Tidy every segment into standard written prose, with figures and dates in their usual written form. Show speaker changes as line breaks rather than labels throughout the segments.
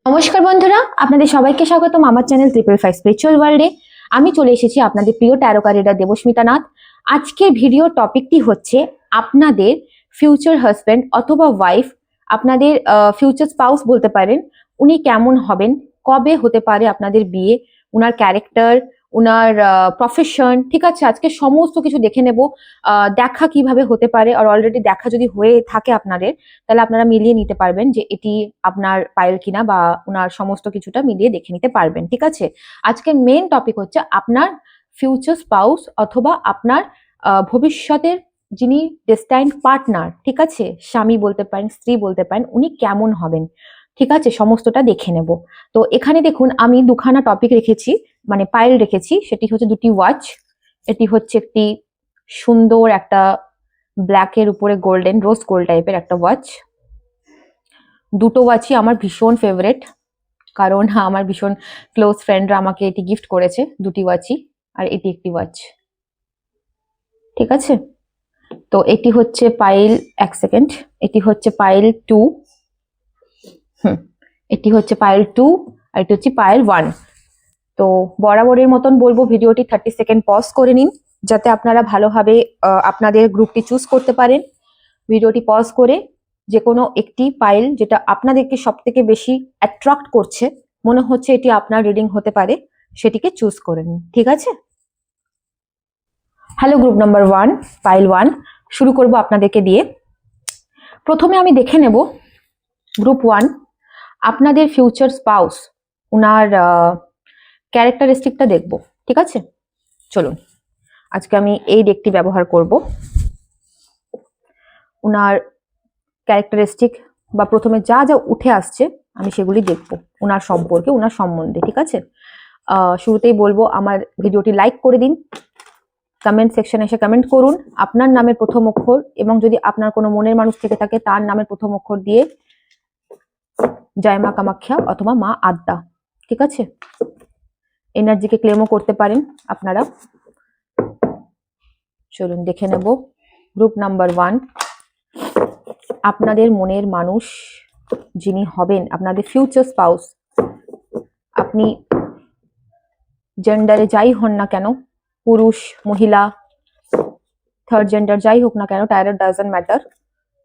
নমস্কার বন্ধুরা, আপনাদের সবাইকে স্বাগতম আমার চ্যানেল 555 স্পিরিচুয়াল ওয়ার্ল্ডে। আমি চলে এসেছি আপনাদের প্রিয় ট্যারো রিডার দেবস্মিতা নাথ। আজকের ভিডিও টপিকটি হচ্ছে আপনাদের ফিউচার হাজব্যান্ড অথবা ওয়াইফ, আপনাদের ফিউচার স্পাউস বলতে পারেন, উনি কেমন হবেন, কবে হতে পারে আপনাদের বিয়ে, উনার ক্যারেক্টার, উনার প্রফেশন, ঠিক আছে। আজকে সমস্ত কিছু দেখে নেব। দেখা কিভাবে হতে পারে, আর অলরেডি দেখা যদি হয়ে থাকে আপনাদের, তাহলে আপনারা মিলিয়ে নিতে পারবেন যে এটি আপনার পায়েল কিনা, বা ওনার সমস্ত কিছুটা মিলিয়ে দেখে নিতে পারবেন, ঠিক আছে। আজকের মেন টপিক হচ্ছে আপনার ফিউচার স্পাউস অথবা আপনার ভবিষ্যতের যিনি ডেস্টাইন্ড পার্টনার, ঠিক আছে, স্বামী বলতে পারেন, স্ত্রী বলতে পারেন, উনি কেমন হবেন, ঠিক আছে, সমস্তটা দেখে নেব। তো এখানে দেখুন আমি দুখানা টপিক রেখেছি, মানে পাইল রেখেছি। সেটি হচ্ছে দুটি ওয়াচ, এটি হচ্ছে একটি সুন্দর একটা ব্ল্যাকের উপরে গোল্ডেন রোজ গোল্ড টাইপের একটা ওয়াচ। দুটো ওয়াচই আমার ভীষণ ফেভারেট, কারণ আমার ভীষণ ক্লোজ ফ্রেন্ডরা আমাকে এটি গিফট করেছে, দুটি ওয়াচই। আর এটি একটি ওয়াচ, ঠিক আছে। তো এটি হচ্ছে পাইল, এক সেকেন্ড, এটি হচ্ছে পাইল 2, এটি হচ্ছে পাইল 2, আর এটি হচ্ছে পাইল 1। তো বরাবরের মতন বলবো ভিডিওটি 30 সেকেন্ড পজ করে নিন, যাতে আপনারা ভালোভাবে আপনাদের গ্রুপটি চুজ করতে পারেন। ভিডিওটি পজ করে যে কোনো একটি পাইল যেটা আপনাদেরকে সব থেকে বেশি অ্যাট্রাক্ট করছে, মনে হচ্ছে এটি আপনার রিডিং হতে পারে, সেটিকে চুজ করে নিন, ঠিক আছে। হ্যালো গ্রুপ নাম্বার 1, পাইল 1 শুরু করব আপনাদেরকে দিয়ে। প্রথমে আমি দেখে নেব গ্রুপ 1, আপনাদের ফিউচার স্পাউস, উনার ক্যারেক্টারিস্টিকটা দেখব, ঠিক আছে। চলুন, আজকে আমি এই ডেকটি ব্যবহার করব। উনার ক্যারেক্টারিস্টিক বা প্রথমে যা যা উঠে আসছে আমি সেগুলি দেখব উনার সম্পর্কে, উনার সম্বন্ধে, ঠিক আছে। শুরুতেই বলবো আমার ভিডিওটি লাইক করে দিন, কমেন্ট সেকশনে এসে কমেন্ট করুন আপনার নামের প্রথম অক্ষর, এবং যদি আপনার কোনো মনের মানুষ থেকে থাকে তার নামের প্রথম অক্ষর দিয়ে জয় মা কামাখ্যা অথবা মা আদ্যা, ঠিক আছে। এনার্জিকে ক্লেমও করতে পারেন আপনারা। চলুন দেখে নেব গ্রুপ নাম্বার 1, আপনাদের মনের মানুষ যিনি হবেন, আপনাদের ফিউচার স্পাউস। আপনি জেন্ডারে যাই হন না কেন, পুরুষ, মহিলা, থার্ড জেন্ডার যাই হোক না কেন, tarot doesn't matter.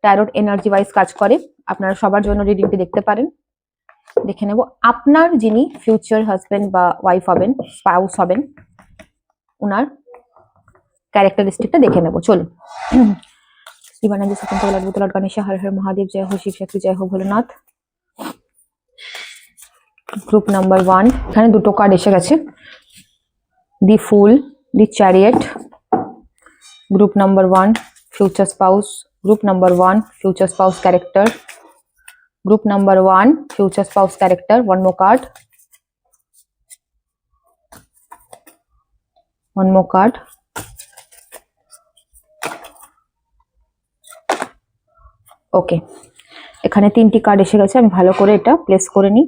Tarot energy wise কাজ করে, আপনারা সবার জন্য রিডিংটি দেখতে পারেন। দেখে নেব আপনার যিনি ফিউচার হাজবেন্ড বা ওয়াইফ হবেন, স্পাউস হবেন, ওনার ক্যারেক্টারিস্টিকটা দেখে নেব। চলুন। শিবানন্দ সত্যন্ত অদ্ভুত লর্ড গণেশ, হর হর মহাদেব, জয় হো শিব শক্তি, জয় হো ভোলেনাথ। গ্রুপ নাম্বার 1, এখানে দুটো কার্ড এসে গেছে, the fool, the chariot. Group number 1 future spouse, group number 1 future spouse character, group number 1 future spouse character. one more card, one more card. Okay, এখানে 3টি কার্ড এসে গেছে, আমি ভালো করে এটা প্লেস করে নিই।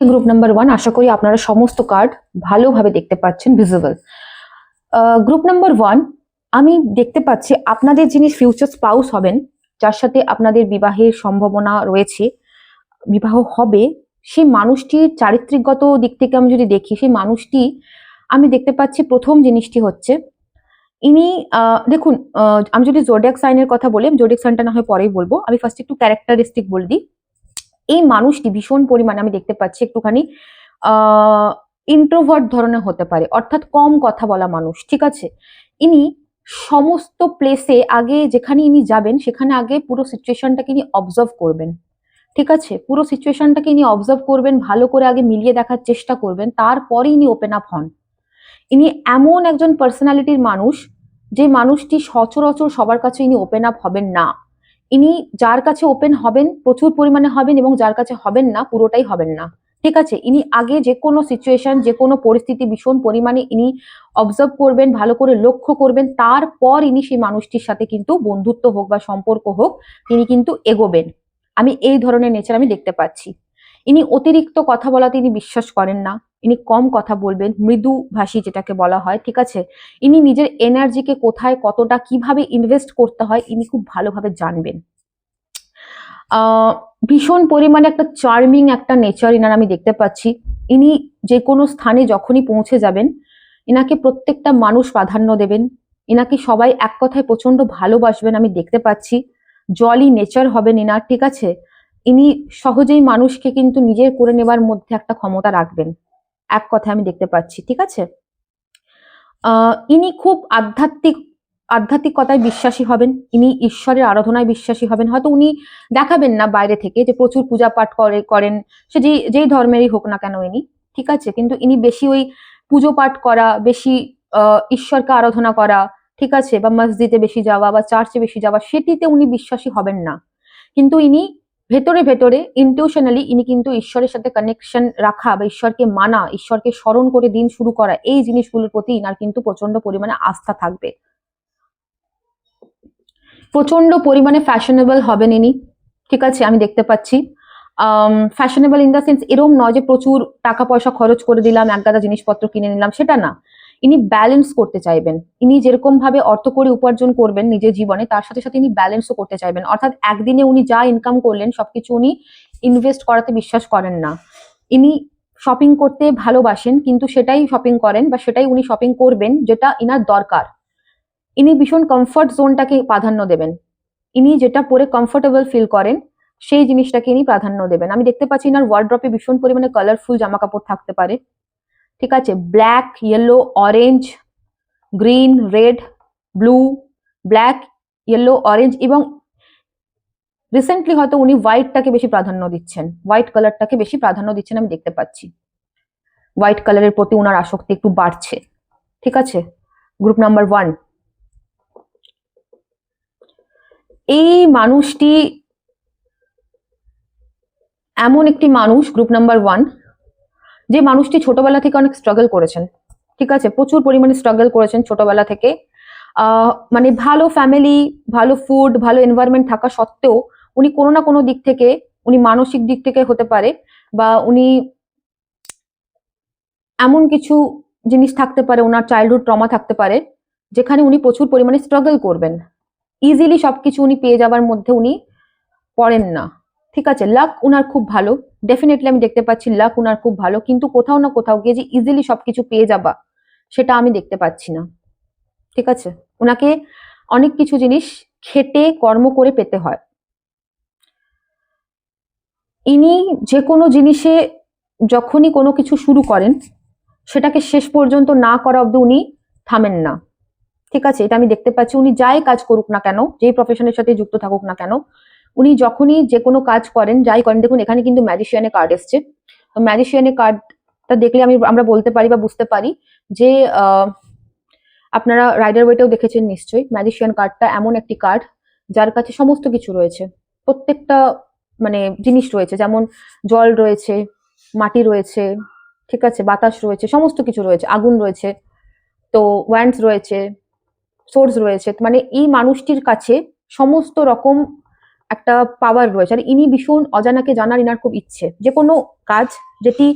গ্রুপ নাম্বার 1, আশা করি আপনারা সমস্ত কার্ড ভালোভাবে দেখতে পাচ্ছেন, ভিজিবল। গ্রুপ নাম্বার 1, আমি দেখতে পাচ্ছি আপনাদের যিনি ফিউচার স্পাউস হবেন, যার সাথে আপনাদের বিবাহের সম্ভাবনা রয়েছে, বিবাহ হবে, সেই মানুষটির চারিত্রিকগত দিক থেকে আমি যদি দেখি, সেই মানুষটি আমি দেখতে পাচ্ছি, প্রথম জিনিসটি হচ্ছে ইনি দেখুন, আমি যদি জোডিয়াক সাইনের কথা বলি, জোডিয়াক সাইনটা না হয় পরেই বলবো, আমি ফার্স্ট একটু ক্যারেক্টারিস্টিক বলে দিই। এই মানুষটি ভীষণ পরিমাণে আমি দেখতে পাচ্ছি একটুখানি ইন্ট্রোভার্ট ধরনের হতে পারে, অর্থাৎ কম কথা বলা মানুষ, ঠিক আছে। ইনি সমস্ত প্লেসে আগে যেখানে ইনি যাবেন, সেখানে আগে পুরো সিচুয়েশনটাকে ইনি অবজার্ভ করবেন, ঠিক আছে। পুরো সিচুয়েশনটাকে ইনি অবজার্ভ করবেন, ভালো করে আগে মিলিয়ে দেখার চেষ্টা করবেন, তারপরে ইনি ওপেন আপ হন। ইনি এমন একজন পার্সোনালিটির মানুষ, যে মানুষটি সচরাচর সবার কাছে ইনি ওপেন আপ হবেন না। ইনি যার কাছে ওপেন হবেন প্রচুর পরিমাণে হবেন, এবং যার কাছে হবেন না পুরোটাই হবেন না, ঠিক আছে। ইনি আগে যে কোনো সিচুয়েশন, যে কোনো পরিস্থিতি ভীষণ পরিমাণে ইনি অবজার্ভ করবেন, ভালো করে লক্ষ্য করবেন, তারপর ইনি সেই মানুষটির সাথে কিন্তু বন্ধুত্ব হোক বা সম্পর্ক হোক, তিনি কিন্তু এগোবেন। আমি এই ধরনের নেচার আমি দেখতে পাচ্ছি। ইনি অতিরিক্ত কথা বলাতে ইনি বিশ্বাস করেন না, ইনি কম কথা বলবেন, মৃদু ভাষী যেটাকে বলা হয়, ঠিক আছে। ইনি নিজের এনার্জিকে কোথায় কতটা কিভাবে ইনভেস্ট করতে হয় ইনি খুব ভালোভাবে জানবেন। ভীষণ পরিমাণে একটা চার্মিং একটা নেচার ইনার আমি দেখতে পাচ্ছি। ইনি যে কোনো স্থানে যখনই পৌঁছে যাবেন, ইনাকে প্রত্যেকটা মানুষ প্রাধান্য দেবেন, ইনাকে সবাই এক কথায় প্রচন্ড ভালোবাসবেন আমি দেখতে পাচ্ছি। জলি নেচার হবেন ইনার, ঠিক আছে। ইনি সহজেই মানুষকে কিন্তু নিজের করে নেবার মধ্যে একটা ক্ষমতা রাখবেন, এক কথায় আমি দেখতে পাচ্ছি, ঠিক আছে। ইনি খুব আধ্যাত্মিকতায় বিশ্বাসী হবেন, ইনি ঈশ্বরের আরাধনায় বিশ্বাসী হবেন। হয়তো উনি দেখাবেন না বাইরে থেকে যে প্রচুর পূজা পাঠ করেন, সে যেই ধর্মেরই হোক না কেন ইনি, ঠিক আছে, কিন্তু ইনি বেশি ওই পুজো পাঠ করা, বেশি ঈশ্বরকে আরাধনা করা, ঠিক আছে, বা মসজিদে বেশি যাওয়া বা চার্চে বেশি যাওয়া, সেটিতে উনি বিশ্বাসী হবেন না। কিন্তু ইনি ভেতরে ভেতরে ইনটিউশনালি ইনি কিন্তু ঈশ্বরের সাথে কানেকশন রাখা বা ঈশ্বরকে মানা, ঈশ্বরকে স্মরণ করে দিন শুরু করা, এই জিনিসগুলোর প্রতি ইনার কিন্তু প্রচন্ড পরিমাণে আস্থা থাকবে। প্রচন্ড পরিমাণে ফ্যাশনেবল হবেন ইনি, ঠিক আছে, আমি দেখতে পাচ্ছি। ফ্যাশনেবল ইন দ্য সেন্স এরকম নয় যে প্রচুর টাকা পয়সা খরচ করে দিলাম, এক গাদা জিনিসপত্র কিনে নিলাম, সেটা না। ইনি ব্যালেন্স করতে চাইবেন। ইনি যেরকম ভাবে অর্থ করে উপার্জন করবেন নিজের জীবনে, তার সাথে সাথে ইনি ব্যালেন্সও করতে চাইবেন। অর্থাৎ একদিনে উনি যা ইনকাম করলেন সবকিছু উনি ইনভেস্ট করাতে বিশ্বাস করেন না। ইনি শপিং করতে ভালোবাসেন, কিন্তু সেটাই শপিং করেন বা সেটাই উনি শপিং করবেন যেটা ইনার দরকার। ইনি ভীষণ কমফর্ট জোনটাকে প্রাধান্য দেবেন। ইনি যেটা পরে কমফোর্টেবল ফিল করেন সেই জিনিসটাকে ইনি প্রাধান্য দেবেন। আমি দেখতে পাচ্ছি ইনার ওয়ার্ড্রপে ভীষণ পরিমাণে কালারফুল জামা কাপড় থাকতে পারে, ঠিক আছে। Black, yellow, orange, green, red, blue, black, yellow, orange, এবং রিসেন্টলি হয়তো উনি হোয়াইটটাকে বেশি প্রাধান্য দিচ্ছেন, হোয়াইট কালারটাকে বেশি প্রাধান্য দিচ্ছেন আমি দেখতে পাচ্ছি। হোয়াইট কালারের প্রতি ওনার আসক্তি একটু বাড়ছে, ঠিক আছে। গ্রুপ নাম্বার 1, এই মানুষটি এমন একটি মানুষ, গ্রুপ নাম্বার 1, যে মানুষটি ছোটবেলা থেকে অনেক স্ট্রাগল করেছেন, ঠিক আছে, প্রচুর পরিমাণে স্ট্রাগল করেছেন ছোটবেলা থেকে। মানে ভালো ফ্যামিলি, ভালো ফুড, ভালো এনভায়রনমেন্ট থাকা সত্ত্বেও উনি কোনো না কোনো দিক থেকে, উনি মানসিক দিক থেকে হতে পারে, বা উনি এমন কিছু জিনিস থাকতে পারে, ওনার চাইল্ডহুড ট্রমা থাকতে পারে, যেখানে উনি প্রচুর পরিমাণে স্ট্রাগল করবেন। ইজিলি সবকিছু উনি পেয়ে যাবার মধ্যে উনি পড়েন না, ঠিক আছে। লাক উনার খুব ভালো, ডেফিনেটলি আমি দেখতে পাচ্ছি লাক উনার খুব ভালো, কিন্তু কোথাও না কোথাও গিয়ে যে ইজিলি সবকিছু পেয়ে যাবা সেটা আমি দেখতে পাচ্ছি না, ঠিক আছে। ওনাকে অনেক কিছু জিনিস খেটে কর্ম করে পেতে হয়। ইনি যে কোনো জিনিসে যখনই কোনো কিছু শুরু করেন সেটাকে শেষ পর্যন্ত না করা অব্দি উনি থামেন না, ঠিক আছে, এটা আমি দেখতে পাচ্ছি। উনি যাই কাজ করুক না কেন, যেই প্রফেশনের সাথে যুক্ত থাকুক না কেন, উনি যখনই যে কোনো কাজ করেন, যাই করেন, দেখুন এখানে কিন্তু ম্যাজিশিয়ানের কার্ড এসছে। তো ম্যাজিশিয়ানের কার্ডটা দেখলে আমরা বলতে পারি বা বুঝতে পারি যে আপনারা রাইডার ওয়েটেও দেখেছেন নিশ্চয়ই। ম্যাজিশিয়ান কার্ডটা এমন একটি কার্ড যার কাছে সমস্ত কিছু রয়েছে, প্রত্যেকটা মানে জিনিস রয়েছে, যেমন জল রয়েছে, মাটি রয়েছে, ঠিক আছে, বাতাস রয়েছে, সমস্ত কিছু রয়েছে, আগুন রয়েছে, তো ওয়ান্ডস রয়েছে, সোর্স রয়েছে। মানে এই মানুষটির কাছে সমস্ত রকম একটা পাওয়ার রয়েছে। আর ইনি ভীষণ অজানাকে জানার ইনার খুব ইচ্ছে। যে কোনো কাজ যেটি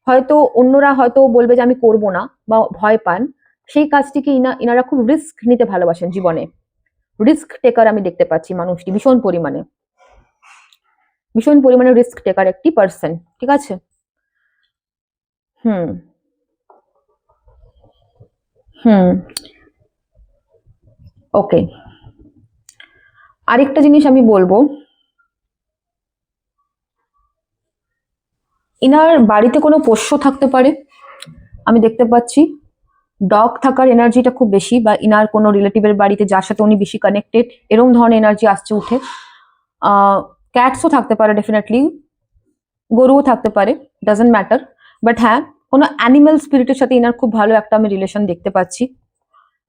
হয়তো অন্যরা হয়তো বলবে যে আমি করব না বা ভয় পান, সেই কাজটিকে ইনারা খুব রিস্ক নিতে ভালোবাসেন জীবনে। রিস্ক টেকার আমি দেখতে পাচ্ছি মানুষটি ভীষণ পরিমাণে রিস্ক টেকার একটি পার্সন, ঠিক আছে। হুম হুম ওকে, আরেকটা জিনিস আমি বলবো, ইনার বাড়িতে কোনো পোষ্য থাকতে পারে আমি দেখতে পাচ্ছি। ডগ থাকার এনার্জিটা খুব বেশি, বা ইনার কোনো রিলেটিভের বাড়িতে যার সাথে উনি বেশি কানেক্টেড, এরকম ধরনের এনার্জি আসছে উঠে। ক্যাটসও থাকতে পারে ডেফিনেটলি, গরুও থাকতে পারে, ডাজন্ট ম্যাটার। বাট হ্যাঁ, কোনো অ্যানিমেল স্পিরিটের সাথে ইনার খুব ভালো একটা আমি রিলেশন দেখতে পাচ্ছি।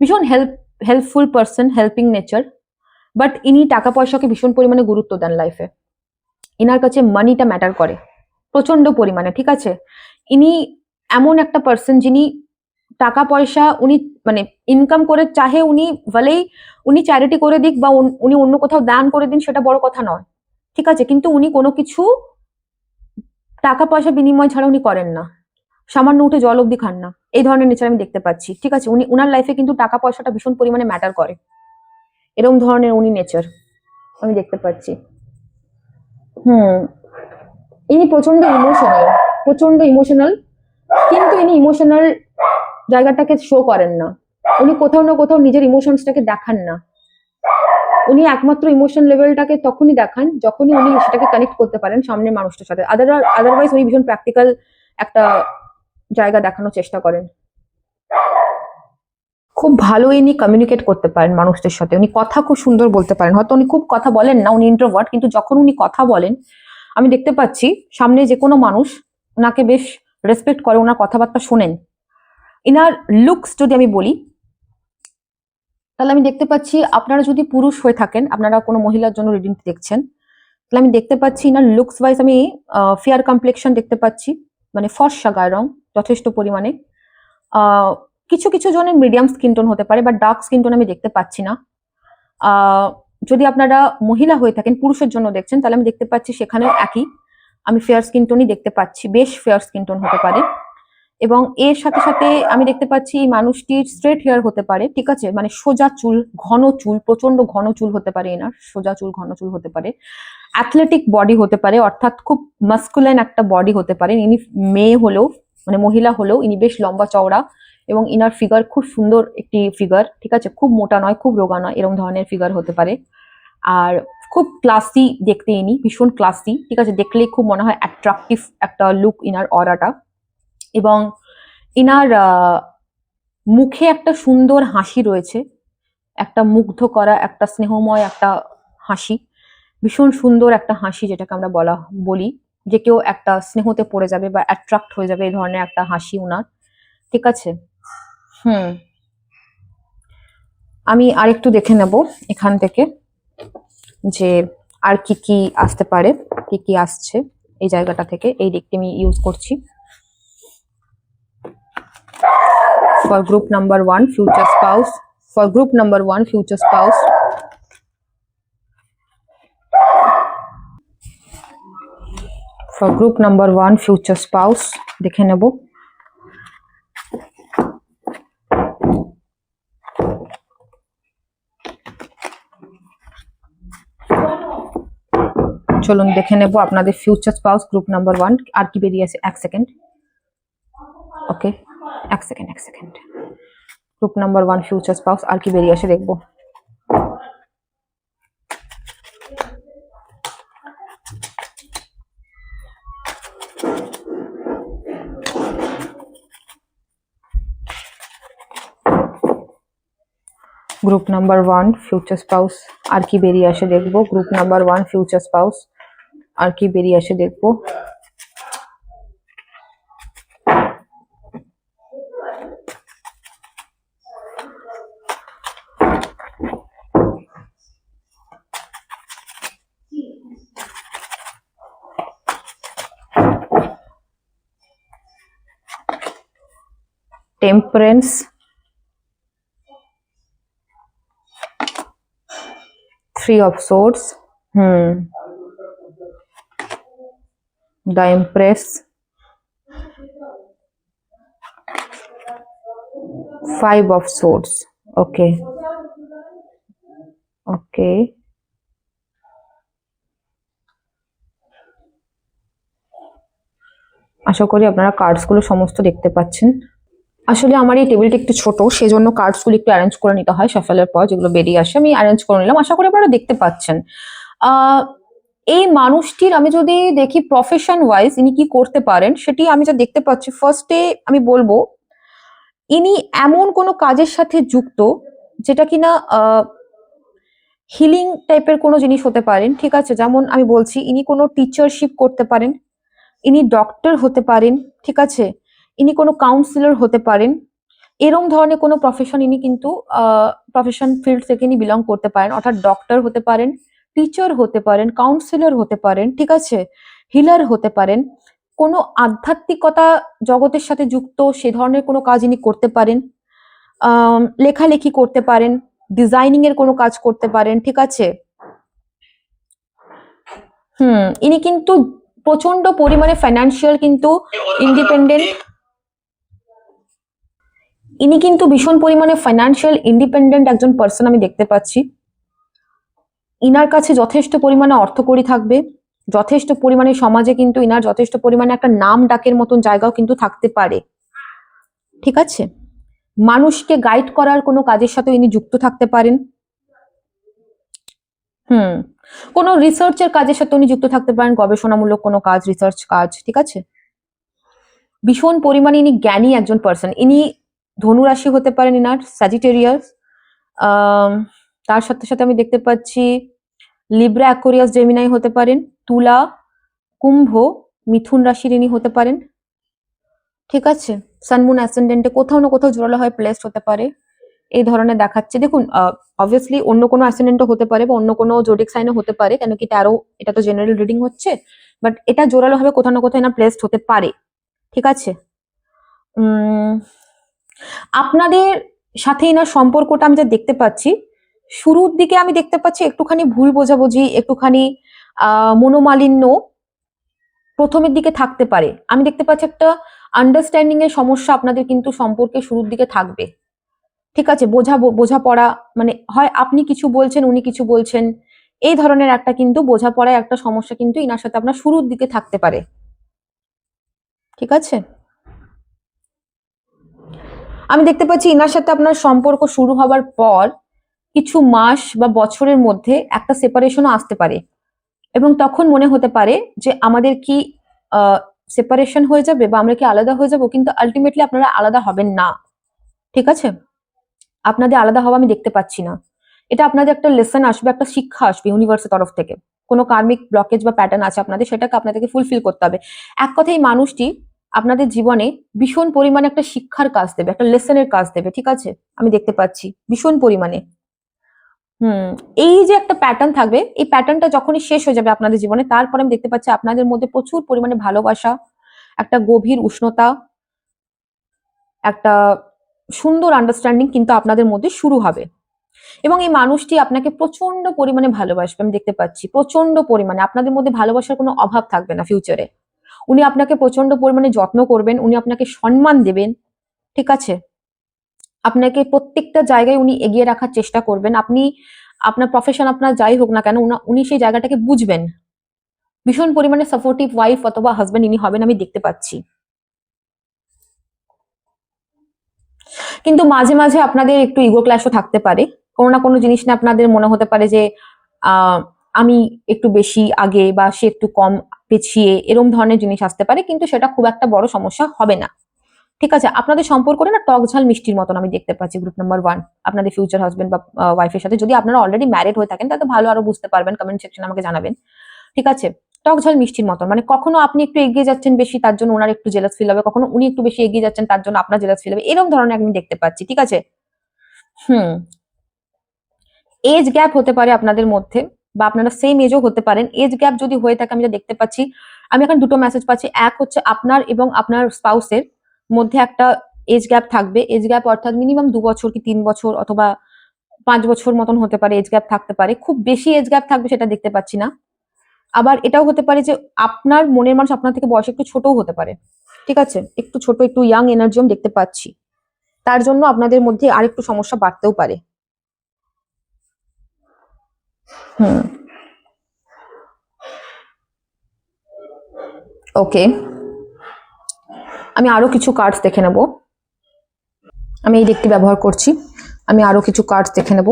ভীষণ helpful person, helping nature. But ইনি টাকা পয়সাকে ভীষণ পরিমাণে গুরুত্ব দেন লাইফে। ইনার কাছে মানিটা ম্যাটার করে প্রচন্ড পরিমাণে, ঠিক আছে। ইনি এমন একটা পার্সন যিনি টাকা পয়সা উনি মানে ইনকাম করে, চাহে উনি ভলেই উনি চ্যারিটি করে দিক বা উনি অন্য কোথাও দান করে দিন, সেটা বড় কথা নয়, ঠিক আছে, কিন্তু উনি কোনো কিছু টাকা পয়সা বিনিময় ছাড়া উনি করেন না। সামান্য উঠে জল অব্দি খান না, এই ধরনের নেচার আমি দেখতে পাচ্ছি, ঠিক আছে। উনার লাইফে কিন্তু টাকা পয়সাটা ভীষণ পরিমাণে ম্যাটার করে, এরকম ধরনের উনি নেচার আমি দেখতে পাচ্ছি। হুম, ইনি প্রচন্ড ইমোশনাল, কিন্তু ইনি ইমোশনাল জায়গাটাকে শো করেন না। উনি কোথাও না কোথাও নিজের ইমোশনসটাকে দেখান না। উনি একমাত্র ইমোশন লেভেলটাকে তখনই দেখান যখনই উনি সেটাকে কানেক্ট করতে পারেন সামনের মানুষটার সাথে। আদারওয়াইজ উনি ভীষণ প্র্যাকটিক্যাল একটা জায়গা দেখানোর চেষ্টা করেন। খুব ভালো ইনি কমিউনিকেট করতে পারেন মানুষদের সাথে। উনি কথা খুব সুন্দর বলতে পারেন। হয়তো উনি খুব কথা বলেন না, উনি ইন্ট্রোভার্ট, কিন্তু যখন উনি কথা বলেন আমি দেখতে পাচ্ছি সামনে যে কোনো মানুষ ওনাকে বেশ রেসপেক্ট করে, ওনার কথাবার্তা শোনেন। ইনার লুকস যদি আমি বলি, তাহলে আমি দেখতে পাচ্ছি, আপনারা যদি পুরুষ হয়ে থাকেন, আপনারা কোনো মহিলার জন্য রিডিং দেখছেন, তাহলে আমি দেখতে পাচ্ছি ইনার লুকস ওয়াইজ আমি ফেয়ার কমপ্লেকশন দেখতে পাচ্ছি, মানে ফর্সা গায়ের রং যথেষ্ট পরিমাণে। কিছু কিছু জনের মিডিয়াম স্কিন টোন হতে পারে, বা ডার্ক স্কিন টোন আমি দেখতে পাচ্ছি না। যদি আপনারা মহিলা হয়ে থাকেন, পুরুষের জন্য দেখছেন, তাহলে আমি দেখতে পাচ্ছি সেখানেও একই, আমি ফেয়ার স্কিন টোনই দেখতে পাচ্ছি, বেশ ফেয়ার স্কিন টোন হতে পারে। এবং এর সাথে সাথে আমি দেখতে পাচ্ছি এই মানুষটির স্ট্রেট হেয়ার হতে পারে, ঠিক আছে, মানে সোজা চুল, ঘন চুল, প্রচন্ড ঘন চুল হতে পারে এনার, সোজা চুল, ঘন চুল হতে পারে। অ্যাথলেটিক বডি হতে পারে, অর্থাৎ খুব মাস্কুলাইন একটা বডি হতে পারে। ইনি মেয়ে হলেও, মানে মহিলা হলেও ইনি বেশ লম্বা চওড়া, এবং ইনার ফিগার খুব সুন্দর একটি ফিগার, ঠিক আছে, খুব মোটা নয়, খুব রোগা নয়, এরকম ধরনের ফিগার হতে পারে। আর খুব ক্লাসি দেখতে ইনি, ভীষণ ক্লাসি, ঠিক আছে, দেখলেই খুব মনে হয় অ্যাট্রাকটিভ একটা লুক ইনার অরাটা। এবং ইনার মুখে একটা সুন্দর হাসি রয়েছে, একটা মুগ্ধ করা, একটা স্নেহময় একটা হাসি, ভীষণ সুন্দর একটা হাসি, যেটাকে আমরা বলি যে কেউ একটা স্নেহতে পড়ে যাবে বা অ্যাট্রাক্ট হয়ে যাবে, এই ধরনের একটা হাসি উনার, ঠিক আছে। আমি আরেকটু দেখে নেব এখান থেকে যে আর কি কি আসতে পারে, কি কি আসছে এই জায়গাটা থেকে। এই দিকটি আমি ইউজ করছি for group number 1 future spouse, for group number 1 future spouse, for group number 1 future spouse দেখে নেব। চলুন দেখে নেব আপনাদের ফিউচার স্পাউস গ্রুপ নাম্বার 1 আর কি বেরিয়ে আছে। এক সেকেন্ড, ওকে, এক second. Group number 1 future spouse আর কি বেরিয়ে আসে দেখবো। গ্রুপ নাম্বার 1 ফিউচার স্পাউস আর কি বেরিয়ে আসে দেখবো। গ্রুপ নাম্বার 1 ফিউচার স্পাউস আর কি বেরিয়ে আসে দেখবো। Temperance, Three of Swords, the Empress, Five of Swords, okay, আশা করি আপনারা কার্ডস গুলো সমস্ত দেখতে পাচ্ছেন। আসলে আমার এই টেবিলটা একটু ছোট, সেজন্য কার্ডস গুলো একটু অ্যারেঞ্জ করে নিতে হয় শাফেলের পর, যেগুলো বেরিয়ে আসে আমি অ্যারেঞ্জ করে নিলাম। আশা করি আপনারা দেখতে পাচ্ছেন। এই মানুষটির আমি যদি দেখি প্রফেশন ওয়াইজ ইনি কি করতে পারেন, সেটি আমি যা দেখতে পাচ্ছি, ফার্স্টে আমি বলবো ইনি এমন কোনো কাজের সাথে যুক্ত যেটা কিনা হিলিং টাইপের কোনো জিনিস হতে পারেন, ঠিক আছে। যেমন আমি বলছি ইনি কোনো টিচারশিপ করতে পারেন, ইনি ডক্টর হতে পারেন, ঠিক আছে, ইনি কোনো কাউন্সিলর হতে পারেন, এরম ধরনের কোনো প্রফেশন ইনি কিন্তু প্রফেশন ফিল্ড থেকে ইনি বিলং করতে পারেন, অর্থাৎ ডক্টর হতে পারেন, টিচার হতে পারেন, কাউন্সিলর হতে পারেন, ঠিক আছে, হিলার হতে পারেন, কোনো আধ্যাত্মিকতা জগতের সাথে যুক্ত সে ধরনের কোনো কাজ ইনি করতে পারেন, লেখালেখি করতে পারেন, ডিজাইনিং এর কোনো কাজ করতে পারেন, ঠিক আছে। ইনি কিন্তু প্রচন্ড পরিমাণে ফাইন্যান্সিয়াল কিন্তু ইন্ডিপেন্ডেন্ট, ইনি কিন্তু ভীষণ পরিমাণে ফাইন্যান্সিয়াল ইন্ডিপেন্ডেন্ট একজন পার্সন আমি দেখতে পাচ্ছি। ইনার কাছে যথেষ্ট পরিমাণে অর্থকড়ি থাকবে, যথেষ্ট পরিমাণে সমাজে কিন্তু ইনার যথেষ্ট পরিমাণে একটা নাম ডাকের মতন জায়গাও কিন্তু থাকতে পারে, ঠিক আছে। মানুষকে গাইড করার কোনো কাজের সাথে ইনি যুক্ত থাকতে পারেন। কোনো রিসার্চের কাজের সাথে উনি যুক্ত থাকতে পারেন, গবেষণামূলক কোনো কাজ, রিসার্চ কাজ, ঠিক আছে। ভীষণ পরিমাণে ইনি জ্ঞানী একজন পার্সন। ইনি ধনু রাশি হতে পারেন, ইনার স্যাজিটেরিয়াস। তার সাথে সাথে আমি দেখতে পাচ্ছি লিব্রা, অ্যাকোয়ারিয়াস, জেমিনাই হতে পারেন, তুলা, কুম্ভ, মিথুন রাশির ইনি হতে পারেন, ঠিক আছে। সানমুন অ্যাসেন্ডেন্টে কোথাও না কোথাও জোরালো হয়ে প্লেসড হতে পারে, এই ধরনের দেখাচ্ছে। দেখুন অবভিয়াসলি অন্য কোনো অ্যাসেন্ডেন্টও হতে পারে বা অন্য কোনো জোডিক সাইনও হতে পারে, কেন কি ট্যারো এটা তো জেনারেল রিডিং হচ্ছে, বাট এটা জোরালো ভাবে কোথাও না কোথাও এনার প্লেসড হতে পারে, ঠিক আছে। আপনাদের সাথে এনার সম্পর্কটা আমি যা দেখতে পাচ্ছি, শুরুর দিকে আমি দেখতে পাচ্ছি একটুখানি ভুল বোঝাবুঝি, একটুখানি মনোমালিন্য প্রথমের দিকে থাকতে পারে। আমি দেখতে পাচ্ছি একটা আন্ডারস্ট্যান্ডিং এর সমস্যা আপনাদের কিন্তু সম্পর্কে শুরুর দিকে থাকবে, ঠিক আছে। বোঝাপড়া মানে হয় আপনি কিছু বলছেন, উনি কিছু বলছেন, এই ধরনের একটা কিন্তু বোঝাপড়ায় একটা সমস্যা কিন্তু ইনার সাথে আপনার শুরুর দিকে থাকতে পারে, ঠিক আছে। আমি দেখতে পাচ্ছি ইনার সাথে আপনার সম্পর্ক শুরু হবার পর কিছু মাস বা বছরের মধ্যে একটা সেপারেশনও আসতে পারে, এবং তখন মনে হতে পারে যে আমাদের কি সেপারেশন হয়ে যাবে বা আমরা কি আলাদা হয়ে যাব, কিন্তু আলটিমেটলি আপনারা আলাদা হবেন না, ঠিক আছে। আপনাদের আলাদা হওয়া আমি দেখতে পাচ্ছি না। এটা আপনাদের একটা লেসন আসবে, একটা শিক্ষা আসবে ইউনিভার্সের তরফ থেকে। কোনো কার্মিক ব্লকেজ বা প্যাটার্ন আছে আপনাদের, সেটাকে আপনাদেরকে ফুলফিল করতে হবে। এক কথায় এই মানুষটি আপনাদের জীবনে ভীষণ পরিমাণে একটা শিক্ষার কাজ দেবে, একটা লেসনের কাজ দেবে, ঠিক আছে। আমি দেখতে পাচ্ছি ভীষণ পরিমাণে। এই যে একটা প্যাটার্ন থাকবে, এই প্যাটার্নটা যখনই শেষ হয়ে যাবে আপনাদের জীবনে, তারপরে আমি দেখতে পাচ্ছি আপনাদের মধ্যে প্রচুর পরিমাণে ভালোবাসা, একটা গভীর উষ্ণতা, একটা সুন্দর আন্ডারস্ট্যান্ডিং কিন্তু আপনাদের মধ্যে শুরু হবে। এবং এই মানুষটি আপনাকে প্রচন্ড পরিমাণে ভালোবাসবে, আমি দেখতে পাচ্ছি প্রচন্ড পরিমাণে। আপনাদের মধ্যে ভালোবাসার কোনো অভাব থাকবে না ফিউচারে। উনি আপনাকে প্রচন্ড পরিমাণে যত্ন করবেন, উনি আপনাকে সম্মান দেবেন, ঠিক আছে। আপনাকে প্রত্যেকটা জায়গায় উনি এগিয়ে রাখার চেষ্টা করবেন। আপনি আপনার প্রফেশন আপনার যাই হোক না কেন, উনি সেই জায়গাটাকে বুঝবেন। ভীষণ পরিমাণে সাপোর্টিভ ওয়াইফ অথবা হাজবেন্ড ইনি হবেন, আমি দেখতে পাচ্ছি। কিন্তু মাঝে মাঝে আপনাদের একটু ইগো ক্ল্যাশও থাকতে পারে। কোনো না কোনো জিনিস নিয়ে আপনাদের মনে হতে পারে যে আমি একটু বেশি আগে বা সে একটু কম পিছিয়ে, এরকম ধরনের জিনিস আসতে পারে, কিন্তু সেটা খুব একটা বড় সমস্যা হবে না, ঠিক আছে। আপনাদের সম্পর্কটা না টক ঝাল মিষ্টির মতন আমি দেখতে পাচ্ছি। গ্রুপ নাম্বার 1 আপনাদের ফিউচার হাজবেন্ড বা ওয়াইফের সাথে, যদি আপনারা অলরেডি ম্যারিড হয়ে থাকেন তাহলে ভালো আরো বুঝতে পারবেন, কমেন্ট সেকশনে আমাকে জানাবেন, ঠিক আছে। টক ঝাল মিষ্টির মতন, মানে কখনো আপনি একটু এগিয়ে যাচ্ছেন বেশি, তার জন্য ওনার একটু জেলাস ফিল হবে, কখনো উনি একটু বেশি এগিয়ে যাচ্ছেন, তার জন্য আপনার জেলাস ফিল হবে, এরকম ধরনের আমি দেখতে পাচ্ছি, ঠিক আছে। এজ গ্যাপ হতে পারে আপনাদের মধ্যে, বা আপনারা সেম এজও হতে পারেন। এজ গ্যাপ যদি হয়ে থাকে, আমি যা দেখতে পাচ্ছি, আমি এখন দুটো মেসেজ পাচ্ছি। এক হচ্ছে আপনার এবং আপনার স্পাউসের মধ্যে একটা এজ গ্যাপ থাকবে। এজ গ্যাপ অর্থাৎ মিনিমাম 2 বছর কি 3 বছর অথবা 5 বছর মতন হতে পারে, এজ গ্যাপ থাকতে পারে। খুব বেশি এজ গ্যাপ থাকবে সেটা দেখতে পাচ্ছি না। আবার এটাও হতে পারে যে আপনার মনের মানুষ আপনার থেকে বয়স একটু ছোটও হতে পারে, ঠিক আছে। একটু ছোট, একটু ইয়াং এনার্জি আমি দেখতে পাচ্ছি, তার জন্য আপনাদের মধ্যে আরেকটু সমস্যা বাড়তেও পারে। ওকে, আমি আরো কিছু কার্ডস দেখে নেব। আমি এই ডেকটি ব্যবহার করছি, আমি আরো কিছু কার্ডস দেখে নেব।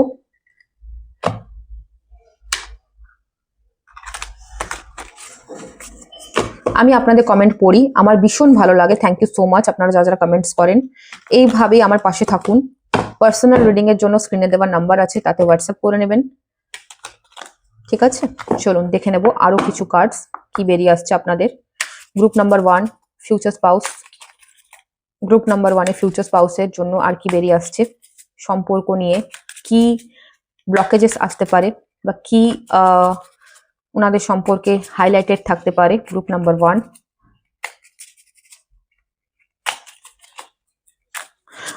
আমি আপনাদের কমেন্ট পড়ি, আমার ভীষণ ভালো লাগে। থ্যাংক ইউ সো মাচ আপনারা যারা যারা কমেন্টস করেন। এইভাবেই আমার পাশে থাকুন। পার্সোনাল রিডিং এর জন্য স্ক্রিনে দেওয়া নাম্বার আছে, তাতে হোয়াটসঅ্যাপ করে নেবেন, ঠিক আছে। চলুন দেখে নেব আরো কিছু কার্ডস কি বেরিয়ে আসছে আপনাদের। Group number 1 future spouse, group number 1 এ ফিউচার স্পাউসের জন্য আর কি বেরিয়ে আসছে, সম্পর্ক নিয়ে কি ব্লকেজেস আসতে পারে বা কি ওনাদের সম্পর্কে হাইলাইটেড থাকতে পারে। Group number 1।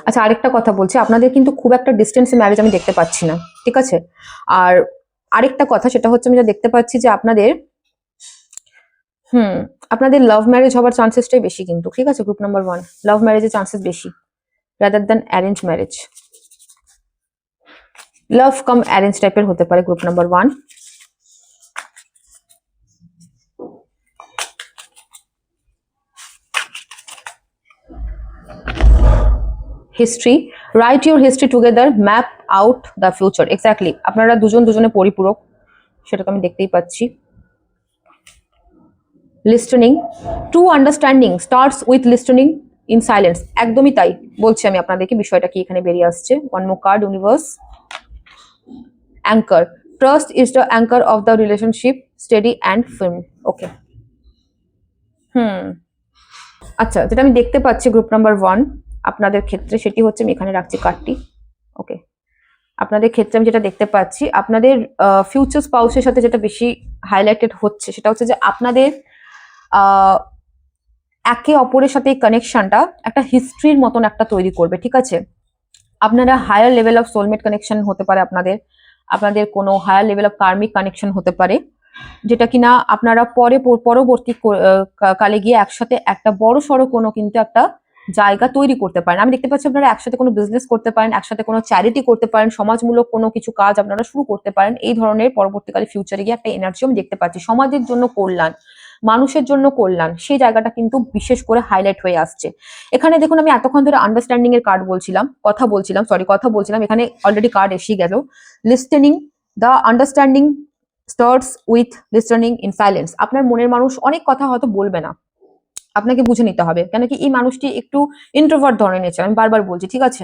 আচ্ছা, আরেকটা কথা বলছি, আপনাদের কিন্তু খুব একটা ডিস্টেন্সে ম্যারেজ আমি দেখতে পাচ্ছি না, ঠিক আছে। আর আরেকটা কথা, সেটা হচ্ছে আমি যা দেখতে পাচ্ছি যে আপনাদের আপনাদের লাভ ম্যারেজ হওয়ার চান্সেসটাই বেশি কিন্তু, ঠিক আছে। গ্রুপ নাম্বার 1 লাভ ম্যারেজের চান্সেস বেশি রাদার দ্যান অ্যারেঞ্জ ম্যারেজ। লাভ কাম অ্যারেঞ্জ টাইপের হতে পারে group number 1। History, right your history together, map out the future. Exactly, আপনারা দুজন দুজনে পরিপূরক, সেটা তো আমি দেখতেই পাচ্ছি। Listening, true understanding starts with listening in silence. একদমই তাই বলছি আমি আপনাদেরকে, বিষয়টা কি এখানে বেরিয়ে আসছে। One more card, universe. Anchor, trust is the anchor of the relationship, steady and firm. Okay, আচ্ছা, যেটা আমি দেখতে পাচ্ছি গ্রুপ নাম্বার 1 আপনাদের ক্ষেত্রে, সেটি হচ্ছে, আমি এখানে রাখছি কার্ডটি। ওকে, আপনাদের ক্ষেত্রে আমি যেটা দেখতে পাচ্ছি, আপনাদের ফিউচার স্পাউসের সাথে যেটা বেশি হাইলাইটেড হচ্ছে সেটা হচ্ছে যে আপনাদের একে অপরের সাথে এই কানেকশনটা একটা হিস্ট্রির মতন একটা তৈরি করবে, ঠিক আছে। আপনারা higher level of soulmate connection হতে পারে, আপনাদের কোনো higher level of karmic connection হতে পারে, যেটা কিনা আপনারা পরবর্তী কালে গিয়ে একসাথে একটা বড় সড়ো কোনো কিন্তু একটা জায়গা তৈরি করতে পারেন। আমি দেখতে পাচ্ছি আপনারা একসাথে কোনো বিজনেস করতে পারেন, একসাথে কোনো চ্যারিটি করতে পারেন, সমাজমূলক কোনো কিছু কাজ আপনারা শুরু করতে পারেন। এই ধরনের পরবর্তীকালে ফিউচারে গিয়ে একটা এনার্জি আমি দেখতে পাচ্ছি। সমাজের জন্য কল্যাণ, মানুষের জন্য কল্যাণ, সেই জায়গাটা কিন্তু বিশেষ করে হাইলাইট হয়ে আসছে। এখানে দেখুন, আমি এতক্ষণ ধরে আন্ডারস্ট্যান্ডিং এর কার্ড কথা বলছিলাম, এখানে অলরেডি কার্ড এসে গেল। Listening, the understanding starts with listening in silence. আপনার মনের মানুষ অনেক কথা হয়তো বলবে না, আপনাকে বুঝে নিতে হবে, কেন কি এই মানুষটি একটু ইন্ট্রোভার্ট ধরনের নেচার, আমি বারবার বলছি, ঠিক আছে,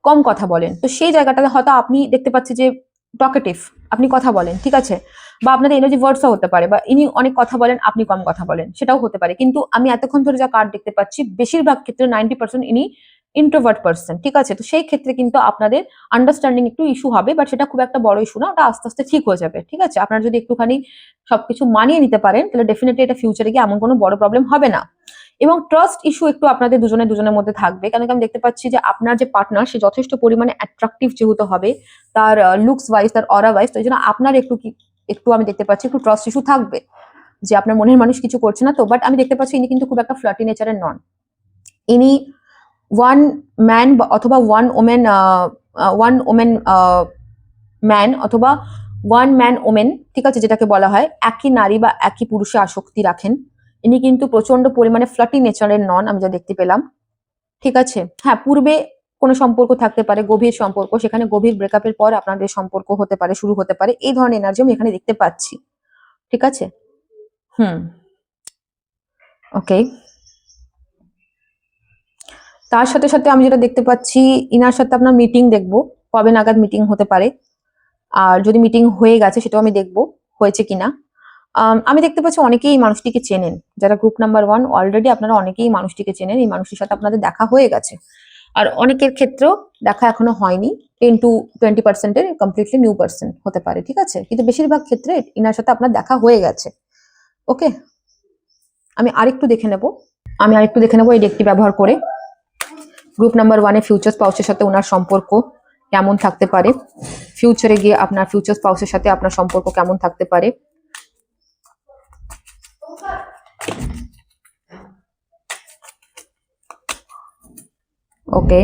কম কথা বলেন। তো সেই জায়গাটাতে হয়তো আপনি দেখতে পাচ্ছি যে টকেটিভ, আপনি কথা বলেন, ঠিক আছে, বা আপনাদের এনার্জি ওয়ার্ডসও হতে পারে, বা ইনি অনেক কথা বলেন, আপনি কম কথা বলেন, সেটাও হতে পারে। কিন্তু আমি এতক্ষণ ধরে যা কার্ড দেখতে পাচ্ছি, বেশিরভাগ ক্ষেত্রে 90% ইনি ইন্ট্রোভার্ট পার্সন, ঠিক আছে। তো সেই ক্ষেত্রে কিন্তু আপনাদের আন্ডারস্ট্যান্ডিং একটু ইস্যু হবে, বাট সেটা খুব একটা বড় ইস্যু না, ওটা আস্তে আস্তে ঠিক হয়ে যাবে, ঠিক আছে। আপনারা যদি একটুখানি সবকিছু মানিয়ে নিতে পারেন, তাহলে ডেফিনেটলি এটা ফিউচারে গিয়ে এমন কোনো বড় প্রবলেম হবে না। এবং ট্রাস্ট ইস্যু একটু আপনাদের দুজনের মধ্যে থাকবে, কারণ আমি দেখতে পাচ্ছি যে আপনার যে পার্টনার, সে যথেষ্ট পরিমাণে অ্যাট্রাকটিভ যেহেতু হবে, তার লুকস ওয়াইজ, তার অরা ওয়াইজ, তো এই জন্য আপনার একটু আমি দেখতে পাচ্ছি একটু ট্রাস্ট ইস্যু থাকবে, যে আপনার মনের মানুষ কিছু করছে না তো। বাট আমি দেখতে পাচ্ছি ইনি কিন্তু খুব একটা ফ্লার্টি নেচারের নন। ইনি ওয়ান ম্যান অথবা ওয়ান ওমেন ম্যান অথবা ওয়ান ম্যান ওমেন, ঠিক আছে, যেটাকে বলা হয় একই নারী বা একই পুরুষে আসক্তি রাখেন। ইনি কিন্তু প্রচন্ড পরিমাণে ফ্লার্টি নেচারের নন, আমি যা দেখতে পেলাম, ঠিক আছে। হ্যাঁ, পূর্বে কোনো সম্পর্ক থাকতে পারে, গভীর সম্পর্ক, সেখানে গভীর ব্রেকআপের পর আপনাদের সম্পর্ক হতে পারে, শুরু হতে পারে, এই ধরনের এনার্জি আমি এখানে দেখতে পাচ্ছি, ঠিক আছে। ওকে, তার সাথে সাথে আমি যেটা দেখতে পাচ্ছি, ইনার সাথে আপনার মিটিং দেখবো, কবে নাগাদ মিটিং হতে পারে, আর যদি মিটিং হয়ে গেছে সেটাও আমি দেখবো হয়েছে কিনা। আমি দেখতে পাচ্ছি অনেকেই এই মানুষটিকে চেনেন, যারা গ্রুপ নাম্বার 1 অলরেডি আপনারা অনেকেই মানুষটিকে চেনেন, এই মানুষটির সাথে আপনাদের দেখা হয়ে গেছে। আর অনেকের ক্ষেত্রেও দেখা এখনো হয়নি, 10-20% কমপ্লিটলি নিউ পার্সন হতে পারে, ঠিক আছে। কিন্তু বেশিরভাগ ক্ষেত্রে ইনার সাথে আপনার দেখা হয়ে গেছে। ওকে, আমি আরেকটু দেখে নেবো এই ডেকটি ব্যবহার করে গ্রুপ নাম্বার 1 এ ফিউচার স্পাউসের সাথে ওনার সম্পর্ক কেমন থাকতে পারে, ফিউচারে গিয়ে আপনার ফিউচার স্পাউসের সাথে আপনার সম্পর্ক কেমন থাকতে পারে। ওকে,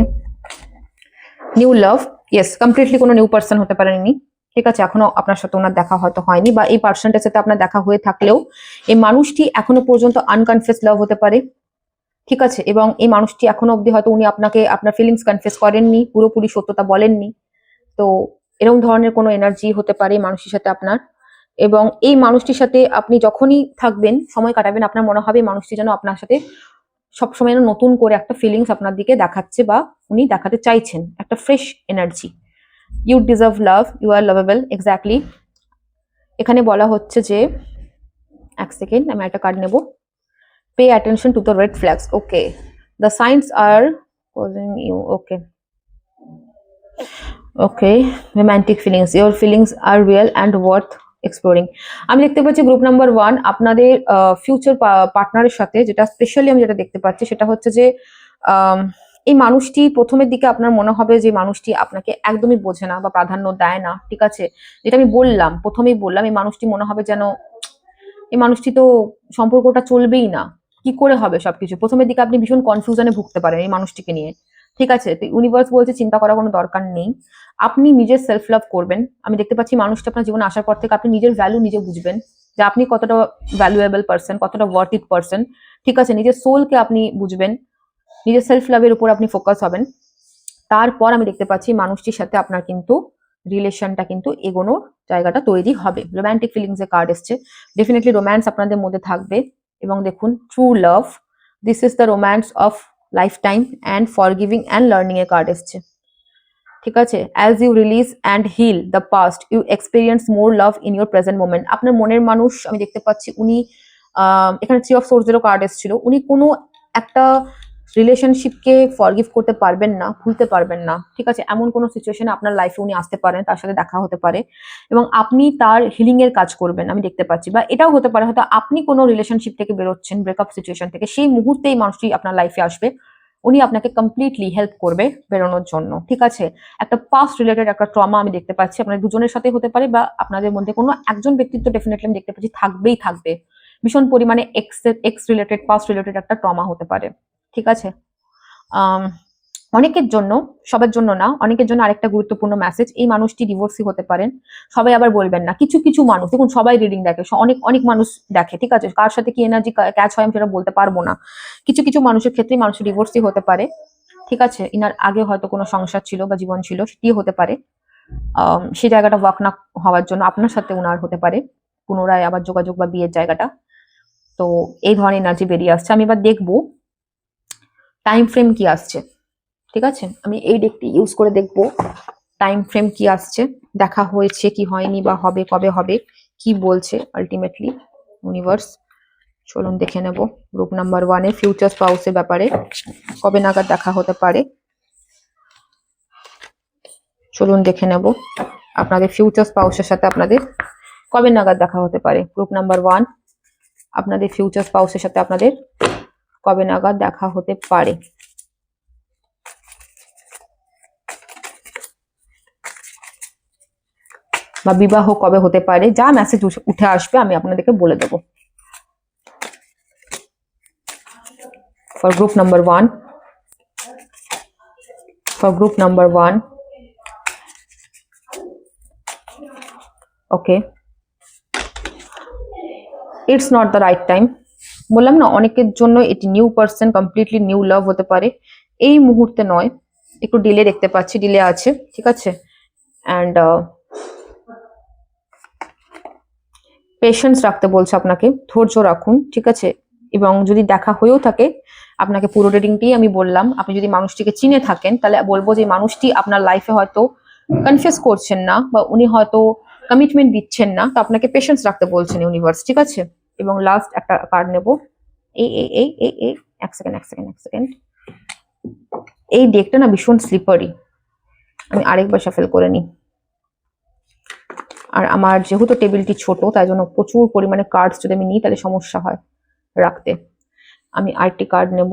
নিউ লাভ, ইয়েস, কমপ্লিটলি কোনো নিউ পার্সন হতে পারেন ইনি, ঠিক আছে। এখনো আপনার সাথে ওনার দেখা হয়তো হয়নি, বা এই পার্সনটার সাথে আপনার দেখা হয়ে থাকলেও এই মানুষটি এখনো পর্যন্ত আনকনফেস লাভ হতে পারে, ঠিক আছে। এবং এই মানুষটি এখনো অবধি হয়তো উনি আপনাকে আপনার ফিলিংস কনফেস করেননি, পুরোপুরি সত্যতা বলেননি। তো এরকম ধরনের কোনো এনার্জি হতে পারে মানুষটির সাথে আপনার। এবং এই মানুষটির সাথে আপনি যখনই থাকবেন, সময় কাটাবেন, আপনার মনে হবে মানুষটি যেন আপনার সাথে সবসময় নতুন করে একটা ফিলিংস আপনার দিকে দেখাচ্ছে, বা উনি দেখাতে চাইছেন, একটা fresh energy. You deserve love, you are lovable, exactly. এখানে বলা হচ্ছে যে, এক সেকেন্ড, আমি একটা কার্ড নেব। Pay attention to the red flags. Okay, the signs are causing you, okay, okay, romantic feelings, your feelings are real and worth exploring. আমি দেখতে পাচ্ছি গ্রুপ নাম্বার 1 আপনাদের ফিউচার পার্টনারের সাথে, যেটা স্পেশালি আমি যেটা দেখতে পাচ্ছি সেটা হচ্ছে যে এই মানুষটি প্রথমের দিকে আপনার মনে হবে যে মানুষটি আপনাকে একদমই বোঝে না বা প্রাধান্য দেয় না, ঠিক আছে। যেটা আমি প্রথমেই বললাম, এই মানুষটি মনে হবে যেন এই মানুষটি তো সম্পর্কটা চলবেই না, কি করে হবে সবকিছু। প্রথমের দিকে আপনি ভীষণ কনফিউশনে ভুগতে পারেন এই মানুষটিকে নিয়ে, ঠিক আছে। তো ইউনিভার্স বলছে চিন্তা করার কোনো দরকার নেই, আপনি নিজের সেলফ লাভ করবেন। আমি দেখতে পাচ্ছি মানুষটা আপনার জীবনে আসার পর থেকে আপনি নিজের ভ্যালু নিজে বুঝবেন, যে আপনি কতটা ভ্যালুয়েবল পার্সন, কতটা ওয়ার্থ ইট পার্সন, ঠিক আছে। নিজের সোলকে আপনি বুঝবেন, নিজের সেলফ লাভের উপর আপনি ফোকাস হবেন। তারপর আমি দেখতে পাচ্ছি মানুষটির সাথে আপনার কিন্তু রিলেশনটা কিন্তু এগোনোর জায়গাটা তৈরি হবে। রোম্যান্টিক ফিলিংস এর কার্ড এসছে, ডেফিনেটলি রোম্যান্স আপনাদের মধ্যে থাকবে। এবং দেখুন true love, this is the romance of lifetime and forgiving and learning এর কার্ড এসছে। ঠিক আছে, as you release and heal the past you experience more love in your present moment. আপনার মনের মানুষ আমি দেখতে পাচ্ছি উনি এখানে থ্রি অফ সোর্সেরও কার্ড এসেছিল, উনি কোনো একটা রিলেশনশিপকে ফরগিভ করতে পারবেন না, ভুলতে পারবেন না। ঠিক আছে, এমন কোনো সিচুয়েশনে আপনার লাইফে উনি আসতে পারেন, তার সাথে দেখা হতে পারে এবং আপনি তার হিলিং এর কাজ করবেন আমি দেখতে পাচ্ছি। বা এটাও হতে পারে হয়তো আপনি কোনো রিলেশনশিপ থেকে বেরোচ্ছেন, ব্রেকআপ সিচুয়েশন থেকে, সেই মুহূর্তেই মানুষটি আপনার লাইফে আসবে, উনি আপনাকে কমপ্লিটলি হেল্প করবে বেরোনোর জন্য। ঠিক আছে, একটা পাস্ট রিলেটেড একটা ট্রমা আমি দেখতে পাচ্ছি আপনাদের দুজনের সাথে হতে পারে, বা আপনাদের মধ্যে কোনো একজন ব্যক্তিত্ব ডেফিনেটলি আমি দেখতে পাচ্ছি থাকবেই থাকবে। ভীষণ পরিমাণে এক্স রিলেটেড, পাস্ট রিলেটেড একটা ট্রমা হতে পারে। ঠিক আছে, অনেকের জন্য, সবার জন্য না, অনেকের জন্য আরেকটা গুরুত্বপূর্ণ মেসেজ, এই মানুষটি ডিভোর্সি হতে পারেন। সবাই আবার বলবেন না, কিছু কিছু মানুষ, দেখুন সবাই রিডিং দেখে, অনেক অনেক মানুষ দেখে। ঠিক আছে, কার সাথে কি এনার্জি ক্যাচ হয় আমি সেটা বলতে পারবো না। কিছু কিছু মানুষের ক্ষেত্রে মানুষ ডিভোর্সি হতে পারে। ঠিক আছে, ইনার আগে হয়তো কোনো সংসার ছিল বা জীবন ছিল, সেটি হতে পারে। সেই জায়গাটা ওয়ার্ক না হওয়ার জন্য আপনার সাথে ওনার হতে পারে পুনরায় আবার যোগাযোগ বা বিয়ের জায়গাটা। তো এই ধরনের এনার্জি বেরিয়ে আসছে। আমি এবার দেখবো টাইম ফ্রেম কি আসছে। ঠিক আছে, আমি এই ডেকটি ইউজ করে দেখবো টাইম ফ্রেম কি আসছে, দেখা হয়েছে কি হয়নি, বা হবে কবে হবে, কি বলছে আলটিমেটলি ইউনিভার্স। চলুন দেখে নেব গ্রুপ নাম্বার 1 এর ফিউচার স্পাউসের ব্যাপারে কবে নাগাদ দেখা হতে পারে। চলুন দেখে নেব আপনাদের ফিউচার স্পাউসের সাথে আপনাদের কবে নাগাদ দেখা হতে পারে। গ্রুপ নাম্বার 1, আপনাদের ফিউচার স্পাউসের সাথে আপনাদের কবে নাগাদ দেখা হতে পারে। বা বিবাহ কবে হতে পারে, যা মেসেজ উঠে আসবে আমি আপনাদেরকে বলে দেবো। For group number 1, for group number 1, okay, it's not the right time। বললাম না, অনেকের জন্য এটি নিউ পার্সন, কমপ্লিটলি নিউ লাভ হতে পারে, এই মুহূর্তে নয়, একটু ডিলে দেখতে পাচ্ছি, ডিলে আছে। ঠিক আছে, অ্যান্ড পেশেন্স রাখতে বলছে আপনাকে, ধৈর্য রাখুন। ঠিক আছে, এবং যদি দেখা হয়েও থাকে আপনাকে পুরো রিডিংটাই আমি বললাম। আপনি যদি মানুষটিকে চিনে থাকেন তাহলে বলবো যে মানুষটি আপনার লাইফে হয়তো কনফিউজ করছেন না, বা উনি হয়তো কমিটমেন্ট দিচ্ছেন না, তো আপনাকে পেশেন্স রাখতে বলছেন ইউনিভার্স। ঠিক আছে, এবং লাস্ট একটা কার্ড নেব। এই এই এই এই এই এক সেকেন্ড, এই ডেকটা না ভীষণ স্লিপারি, আমি আরেকবার শাফেল করে নিই। আর আমার যেহেতু টেবিলটি ছোট, তাই জন্য প্রচুর পরিমাণে কার্ডস যদি আমি নিই তাহলে সমস্যা হয় রাখতে। আমি আরেকটি কার্ড নেব,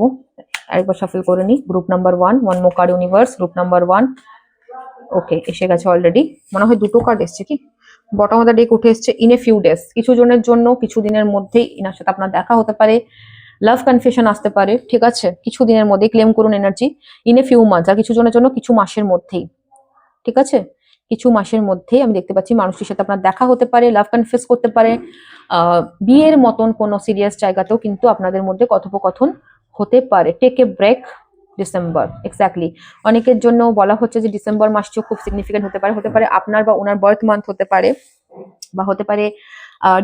আরেকবার শাফেল করে নিই। Group number 1, one more card universe, group number 1। ওকে, এসে গেছে অলরেডি, মনে হয় দুটো কার্ড এসছে কি, বটম অফ দ্য ডেক উঠে এসছে ইন এ ফিউ ডেজ, কিছু জনের জন্য কিছু দিনের মধ্যেই ইনার সাথে আপনার দেখা হতে পারে, লাভ কনফেশন আসতে পারে। ঠিক আছে, কিছু দিনের মধ্যে ক্লেম করুন energy, in a few months, আর কিছু জনের জন্য কিছু মাসের মধ্যেই। ঠিক আছে, কিছু মাসের মধ্যেই আমি দেখতে পাচ্ছি মানুষটির সাথে আপনার দেখা হতে পারে, লাভ কনফেস করতে পারে, বিয়ের মতন কোনো সিরিয়াস জায়গাতেও কিন্তু আপনাদের মধ্যে কথোপকথন হতে পারে। Take a break December, exactly. অনেকের জন্য বলা হচ্ছে যে ডিসেম্বর মাসটিও খুব সিগনিফিকেন্ট হতে পারে, হতে পারে আপনার বা ওনার বার্থ মান্থ হতে পারে, বা হতে পারে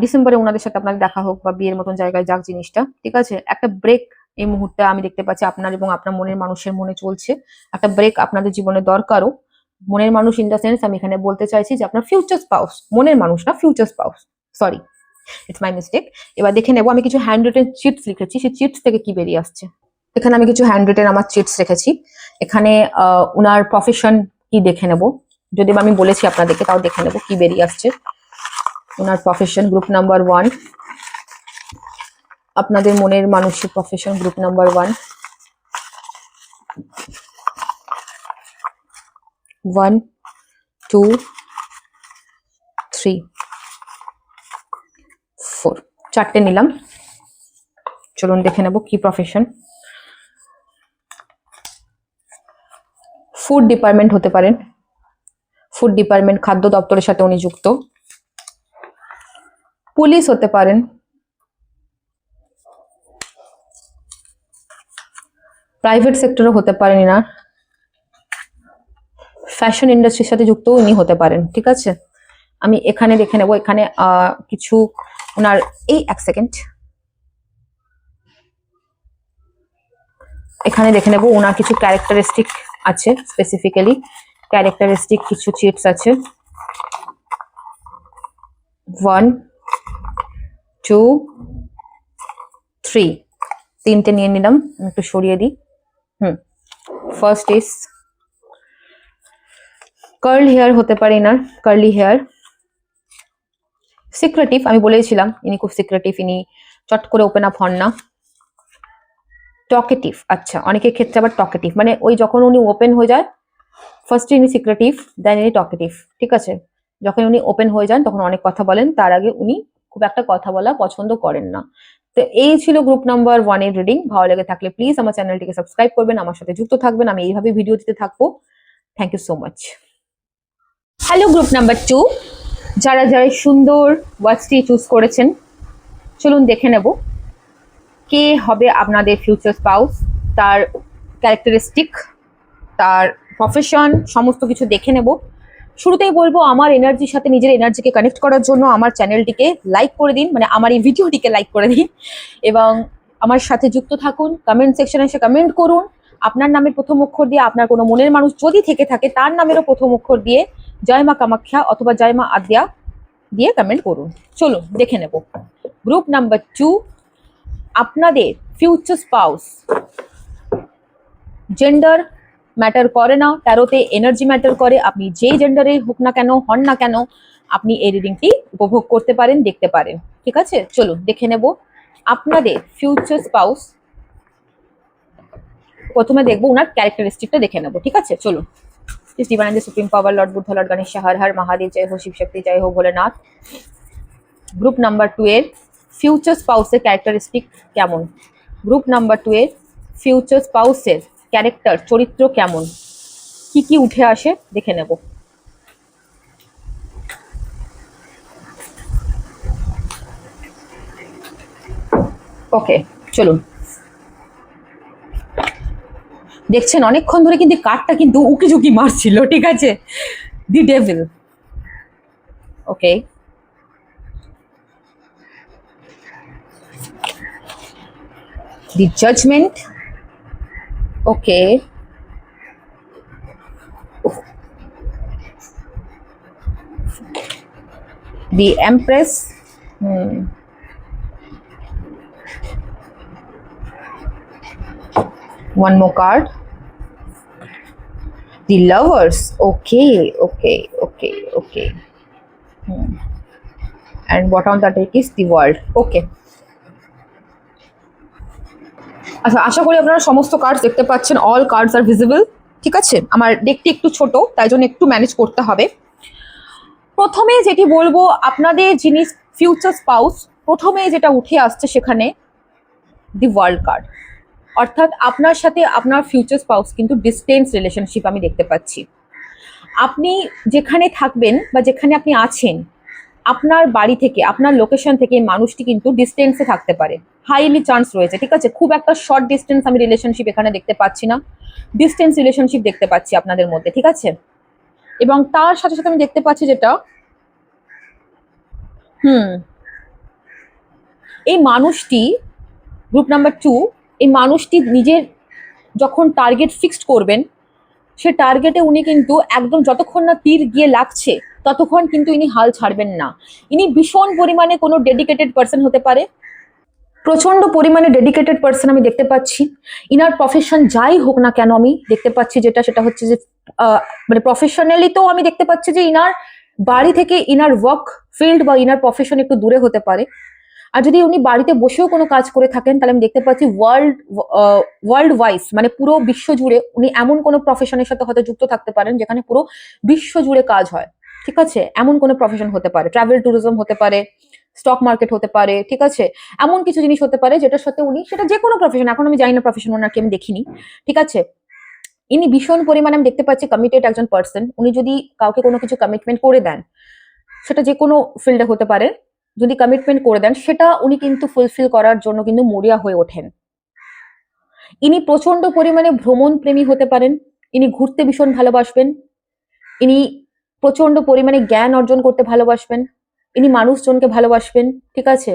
ডিসেম্বরে ওনাদের সাথে আপনার দেখা হোক বা বিয়ের মতন জায়গায় যাক জিনিসটা। ঠিক আছে, একটা ব্রেক এই মুহূর্তে আমি দেখতে পাচ্ছি আপনার এবং আপনার মনের মানুষের মনে চলছে, একটা ব্রেক আপনাদের জীবনে দরকারও। মনের মানুষ ইন দ্য সেন্স আমি এখানে বলতে চাইছি যে আপনার ফিউচার স্পাউস, মনের মানুষ না, future spouse, sorry, it's my mistake. এবার দেখে নেবো, আমি কিছু হ্যান্ড রিটেন চিটস লিখেছি, সেই চিটস থেকে কি বেরিয়ে আসছে। এখানে আমি কিছু হ্যান্ড রিটেন আমার চিটস রেখেছি, এখানে উনার প্রফেশন কি দেখে নেব, যদি আমি বলেছি আপনাদেরকে তাও দেখে নেব কি বেরিয়ে আসছে। ওনার প্রফেশন গ্রুপ নাম্বার 1, আপনাদের মনের মানুষের প্রফেশন গ্রুপ নাম্বার 1, 1 2 3 4, চারটে নিলাম। চলুন দেখে নেব কি প্রফেশন। ফুড ডিপার্টমেন্ট হতে পারেন, ফুড ডিপার্টমেন্ট, খাদ্য দপ্তরের সাথে উনি যুক্ত। পুলিশ হতে পারেন, প্রাইভেট সেক্টরও হতে পারেন এনার, ফ্যাশন ইন্ডাস্ট্রির সাথে যুক্ত উনি হতে পারেন, ঠিক আছে। আমি এখানে দেখে নেব, এখানে কিছু ওনার, এই এক সেকেন্ড, এখানে দেখে নেব ওনার কিছু ক্যারেক্টারিস্টিক আছে, স্পেসিফিক্যালি ক্যারেক্টারিস্টিক কিছু চিটস আছে। 1 2 3, তিনটে নিয়ে নিলাম, একটু সরিয়ে দিই। ফার্স্ট ইজ কার্ল হেয়ার হতে পারে না, কার্লি হেয়ার। সিক্রেটিভ, আমি বলেছিলাম ইনি খুব সিক্রেটিভ, ইনি চট করে ওপেন আপ হন না। টকেটিভ, আচ্ছা, অনেকের ক্ষেত্রে আবার টকেটিভ, মানে ওই যখন উনি ওপেন হয়ে যায় ফার্স্টে ইনি সিক্রেটিভ, দেন ইনি টকেটিভ, ঠিক আছে। যখন উনি ওপেন হয়ে যান তখন অনেক কথা বলেন, তার আগে উনি খুব একটা কথা বলা পছন্দ করেন না। তো এই ছিল গ্রুপ নাম্বার 1 এর রিডিং। ভালো লেগে থাকলে প্লিজ আমার চ্যানেলটিকে সাবস্ক্রাইব করবেন, আমার সাথে যুক্ত থাকবেন, আমি এইভাবে ভিডিও দিতে থাকবো। Thank you so much. Hello group number 2, যারা যারা সুন্দর ওয়ার্ডসটি চুজ করেছেন, চলুন দেখে নেব কে হবে আপনাদের ফিউচার স্পাউস, তার ক্যারেক্টারিস্টিক, তার প্রফেশন, সমস্ত কিছু দেখে নেব। শুরুতেই বলবো আমার এনার্জির সাথে নিজের এনার্জিকে কানেক্ট করার জন্য আমার চ্যানেলটিকে লাইক করে দিন, মানে আমার এই ভিডিওটিকে লাইক করে দিন এবং আমার সাথে যুক্ত থাকুন। কমেন্ট সেকশনে এসে কমেন্ট করুন, আপনার নামের প্রথম অক্ষর দিয়ে আপনার কোনো মনের মানুষ যদি থেকে থাকে তার নামেরও প্রথম অক্ষর দিয়ে জয় মা কামাখ্যা অথবা জয় মা আদ্যা দিয়ে কমেন্ট করুন। চলুন দেখে নেব গ্রুপ নাম্বার 2, আপনাদের ফিউচার স্পাউস। জেন্ডার ম্যাটার করে না, ট্যারোতে এনার্জি ম্যাটার করে। আপনি যেই জেন্ডারে হোক না কেন, হন না কেন, আপনি এই রিডিংটি উপভোগ করতে পারেন, দেখতে পারেন, ঠিক আছে। চলুন দেখে নেব আপনাদের ফিউচার স্পাউস। প্রথমে দেখবো ওনার ক্যারেক্টারিস্টিকটা দেখে নেব, ঠিক আছে। চলুন। Is divine the supreme power, Lord Buddha, Lord Ganesha, Har Har Mahadev, Jai Ho Shiv Shakti, Jai Ho Bholenath। Group number 2 এর ফিউচার স্পাউসের ক্যারেক্টারিস্টিক কেমন? গ্রুপ নাম্বার 2 এর ফিউচার স্পাউসের ক্যারেক্টার, চরিত্র কেমন, কি কি উঠে আসে দেখে নেব। ওকে, চলুন। দেখছেন অনেকক্ষণ ধরে কিন্তু কার্ডটা কিন্তু উকি ঝুঁকি মারছিল, ঠিক আছে। দি devil, okay. The Judgment, okay. The Empress, one more card. The Lovers, okay. And what on the deck is the World, okay. আচ্ছা, আশা করি আপনারা সমস্ত কার্ডস দেখতে পাচ্ছেন, অল কার্ডস আর ভিজিবল, ঠিক আছে। আমার ডেকটি একটু ছোট, তাই জন্য একটু ম্যানেজ করতে হবে। প্রথমে যেটি বলবো, আপনাদের যিনি ফিউচার স্পাউস, প্রথমে যেটা উঠে আসছে সেখানে দি ওয়ার্ল্ড কার্ড, অর্থাৎ আপনার সাথে আপনার ফিউচার স্পাউস কিন্তু ডিস্টেন্স রিলেশনশিপ আমি দেখতে পাচ্ছি। আপনি যেখানে থাকবেন বা যেখানে আপনি আছেন, আপনার বাড়ি থেকে, আপনার লোকেশন থেকে মানুষটি কিন্তু ডিস্টেন্সে থাকতে পারে, হাইলি চান্স রয়েছে, ঠিক আছে। খুব একটা শর্ট ডিস্টেন্স আমি রিলেশনশিপ এখানে দেখতে পাচ্ছি না, ডিস্টেন্স রিলেশনশিপ দেখতে পাচ্ছি আপনাদের মধ্যে, ঠিক আছে। এবং তার সাথে সাথে আমি দেখতে পাচ্ছি যেটা, এই মানুষটি, গ্রুপ নাম্বার 2, এই মানুষটি নিজের যখন টার্গেট ফিক্সড করবেন, সে টার্গেটে উনি কিন্তু একদম যতক্ষণ না তীর গিয়ে লাগছে ততক্ষণ কিন্তু ইনি হাল ছাড়বেন না। ইনি ভীষণ পরিমাণে কোনো ডেডিকেটেড পার্সন হতে পারে, প্রচন্ড পরিমাণে ডেডিকেটেড পার্সন আমি দেখতে পাচ্ছি। ইনার প্রফেশন যাই হোক না কেন, আমি দেখতে পাচ্ছি যেটা, সেটা হচ্ছে যে মানে প্রফেশনালি তো আমি দেখতে পাচ্ছি যে ইনার বাড়ি থেকে ইনার ওয়ার্ক ফিল্ড বা ইনার প্রফেশন একটু দূরে হতে পারে। আর যদি উনি বাড়িতে বসেও কোনো কাজ করে থাকেন, তাহলে আমি দেখতে পাচ্ছি ওয়ার্ল্ড ওয়াইজ, মানে পুরো বিশ্ব জুড়ে উনি এমন কোনো প্রফেশনের সাথে হয়তো যুক্ত থাকতে পারেন যেখানে পুরো বিশ্ব জুড়ে কাজ হয়, ঠিক আছে। এমন কোনো প্রফেশন হতে পারে, ট্রাভেল ট্যুরিজম হতে পারে, স্টক মার্কেট হতে পারে, ঠিক আছে। এমন কিছু জিনিস হতে পারে যেটার সাথে উনি, সেটা যে কোনো প্রফেশন, এখন আমি জানি না প্রফেশন ওনাকে আমি দেখিনি, ঠিক আছে। ইনি ভীষণ পরিমাণে আমি দেখতে পাচ্ছি কমিটেড একজন পার্সন। উনি যদি কাউকে কোনো কিছু কমিটমেন্ট করে দেন, সেটা যে কোনো ফিল্ডে হতে পারে, যদি কমিটমেন্ট করে দেন সেটা উনি কিন্তু ফুলফিল করার জন্য কিন্তু মরিয়া হয়ে ওঠেন। ইনি প্রচন্ড পরিমাণে ভ্রমণ প্রেমী হতে পারেন, ইনি ঘুরতে ভীষণ ভালোবাসবেন, ইনি প্রচন্ড পরিমাণে জ্ঞান অর্জন করতে ভালোবাসবেন, ইনি মানুষজনকে ভালোবাসবেন, ঠিক আছে।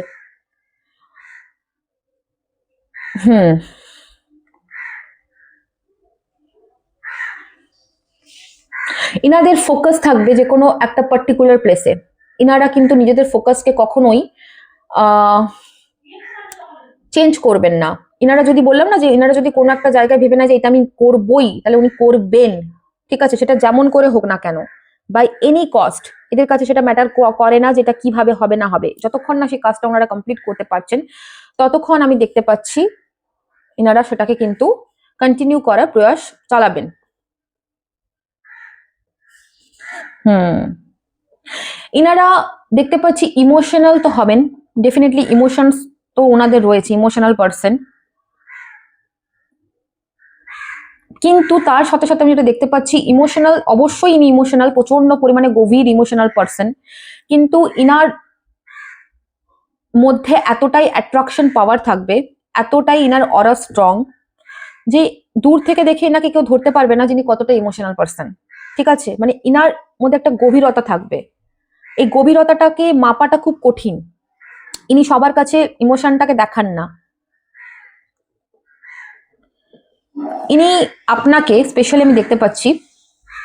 ইনাদের ফোকাস থাকবে যে কোনো একটা পার্টিকুলার প্লেসে। ইনারা কিন্তু নিজেদের ফোকাসকে কখনোই চেঞ্জ করবেন না। ইনারা যদি বললাম না যে ইনারা যদি কোনো একটা জায়গায় ভেবে না যে এটা আমি করবই, তাহলে উনি করবেন, ঠিক আছে, সেটা যেমন করে হোক না কেন, বাই এনি কস্ট। এদের কাছে সেটা ম্যাটার করে না যেটা কিভাবে হবে না হবে, যতক্ষণ না সেই কাজটা ওনারা কমপ্লিট করতে পারছেন ততক্ষণ আমি দেখতে পাচ্ছি ইনারা সেটাকে কিন্তু কন্টিনিউ করার প্রয়াস চালাবেন। ইনারা দেখতে পাচ্ছি ইমোশনাল তো হবেন, ডেফিনেটলি ইমোশনস তো ওনাদের রয়েছে, ইমোশনাল পার্সন। কিন্তু তার সাথে সাথে আমি যেটা দেখতে পাচ্ছি, ইমোশনাল, অবশ্যই ইনি ইমোশনাল, প্রচন্ড পরিমাণে গভীর ইমোশনাল পার্সন, কিন্তু ইনার মধ্যে এতটাই অ্যাট্রাকশন পাওয়ার থাকবে, এতটাই ইনার অরা স্ট্রং, যে দূর থেকে দেখে এনাকে কেউ ধরতে পারবে না যিনি কতটা ইমোশনাল পার্সন, ঠিক আছে। মানে ইনার মধ্যে একটা গভীরতা থাকবে, এই গভীরতাটাকে মাপাটা খুব কঠিন। ইনি সবার কাছে ইমোশনটাকে দেখান না। ইনি আপনাকে স্পেশালি আমি দেখতে পাচ্ছি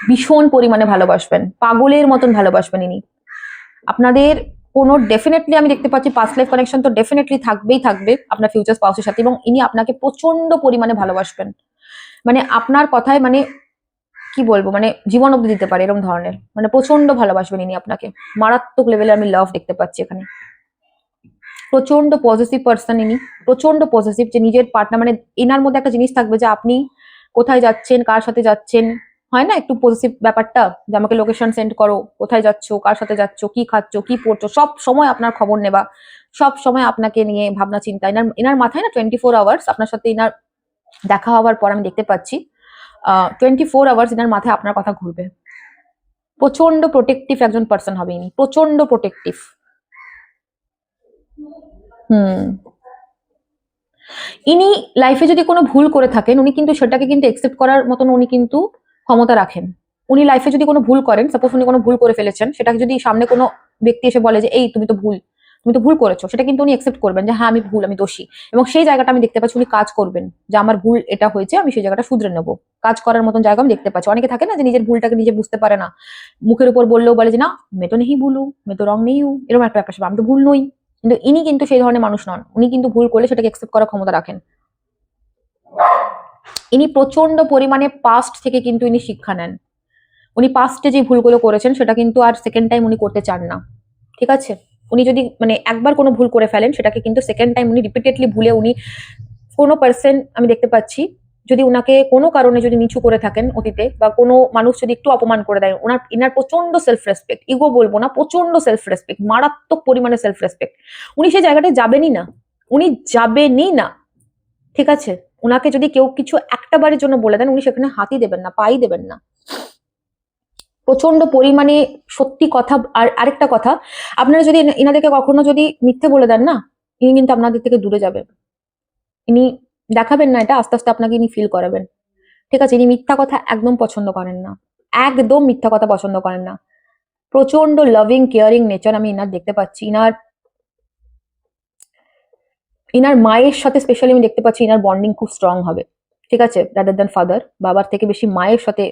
ভীষণ পরিমাণে ভালোবাসবেন, পাগলের মতন ভালোবাসবেন ইনি। আপনাদের কোনো ডেফিনেটলি আমি দেখতে পাচ্ছি পাস্ট লাইফ কানেকশন তো ডেফিনেটলি থাকবেই থাকবে আপনার ফিউচার স্পাউসের সাথে, এবং ইনি আপনাকে প্রচন্ড পরিমাণে ভালোবাসবেন। মানে আপনার কথায় মানে কি বলবো, মানে জীবন অব্দি দিতে পারে এরকম ধরনের, মানে প্রচন্ড ভালোবাসবেন ইনি আপনাকে, মারাত্মক লেভেলে আমি লাভ দেখতে পাচ্ছি এখানে। প্রচন্ড পজিটিভ পার্সন ইনি, প্রচন্ড পজিটিভ, যে নিজের পার্টনার, মানে এনার মধ্যে একটা জিনিস থাকবে যে আপনি কোথায় যাচ্ছেন, কার সাথে যাচ্ছেন, হয় না একটু পজিটিভ ব্যাপারটা, যে আমাকে লোকেশন সেন্ড করো, কোথায় যাচ্ছ, কার সাথে যাচ্ছ, কি খাচ্ছ, কি পড়ছো, সব সময় আপনার খবর নেবা, সব সময় আপনাকে নিয়ে ভাবনা চিন্তা। এনার মাথায় না 24 আওয়ার্স আপনার সাথে এনার দেখা হওয়ার পর আমি দেখতে পাচ্ছি 24 আওয়ার্স এনার মাথায় আপনার কথা ঘুরবে। প্রচন্ড প্রোটেক্টিভ একজন পার্সন হবে ইনি, প্রচন্ড প্রোটেক্টিভ। ইনি লাইফে যদি কোনো ভুল করে থাকেন, উনি কিন্তু সেটাকে কিন্তু একসেপ্ট করার মতন উনি কিন্তু ক্ষমতা রাখেন। উনি লাইফে যদি কোনো ভুল করেন, সাপোজ উনি কোনো ভুল করে ফেলেছেন, সেটাকে যদি সামনে কোনো ব্যক্তি এসে বলে যে এই তুমি তো ভুল করেছো, সেটা কিন্তু উনি একসেপ্ট করবেন যে হ্যাঁ আমি ভুল, আমি দোষী, এবং সেই জায়গাটা আমি দেখতে পাচ্ছি উনি কাজ করবেন যে আমার ভুল এটা হয়েছে, আমি সেই জায়গাটা শুধরে নেবো, কাজ করার মতন জায়গা আমি দেখতে পাচ্ছি। অনেকে থাকে না যে নিজের ভুলটাকে নিজে বুঝতে পারে না, মুখের উপর বললেও বলে যে না মে তো নেই ভুলু, মে তো রং নেই, এরকম একটা ব্যাপার, আমি তো ভুল নই। কিন্তু ইনি কিন্তু সেই ধরনের মানুষ নন, উনি কিন্তু ভুল করলে সেটাকে একসেপ্ট করার ক্ষমতা রাখেন। ইনি প্রচন্ড পরিমাণে পাস্ট থেকে কিন্তু ইনি শিক্ষা নেন। উনি পাস্টে যে ভুলগুলো করেছেন সেটা কিন্তু আর সেকেন্ড টাইম উনি করতে চান না, ঠিক আছে। উনি যদি মানে একবার কোনো ভুল করে ফেলেন, সেটাকে কিন্তু সেকেন্ড টাইম উনি রিপিটেডলি ভুলে উনি কোনো পার্সন আমি দেখতে পাচ্ছি যদি উনাকে কোনো কারণে যদি নিচু করে থাকেন অতীতে, বা কোনো মানুষ যদি একটু অপমান করে দেয়, ইনার প্রচন্ড সেলফ রেসপেক্ট, ইগো বলবো না, প্রচন্ড সেলফ রেসপেক্ট, মারাত্মক পরিমাণে সেলফ রেসপেক্ট। উনি সেই জায়গাটায় যাবেনই না, উনি যাবেনই না, ঠিক আছে। উনাকে যদি কেউ কিছু একটা বারের জন্য বলে দেন, উনি সেখানে হাতই দেবেন না, পাই দেবেন না। প্রচন্ড পরিমাণে সত্যি কথা। আর আরেকটা কথা, আপনারা যদি এনাদেরকে কখনো যদি মিথ্যে বলে দেন না, ইনি কিন্তু আপনাদের থেকে দূরে যাবে। ইনি দেখাবেন না এটা, আস্তে আস্তে আপনাকে ইনি ফিল করাবেন, ঠিক আছে। ইনি মিথ্যা কথা একদম পছন্দ করেন না, একদম মিথ্যা কথা পছন্দ করেন না। প্রচন্ড লাভিং কেয়ারিং নেচার আমি ইনার দেখতে পাচ্ছি। ইনার মায়ের সাথে স্পেশালি আমি দেখতে পাচ্ছি ইনার বন্ডিং খুব স্ট্রং হবে, ঠিক আছে, রাদার দ্যান ফাদার। বাবার থেকে বেশি মায়ের সাথে,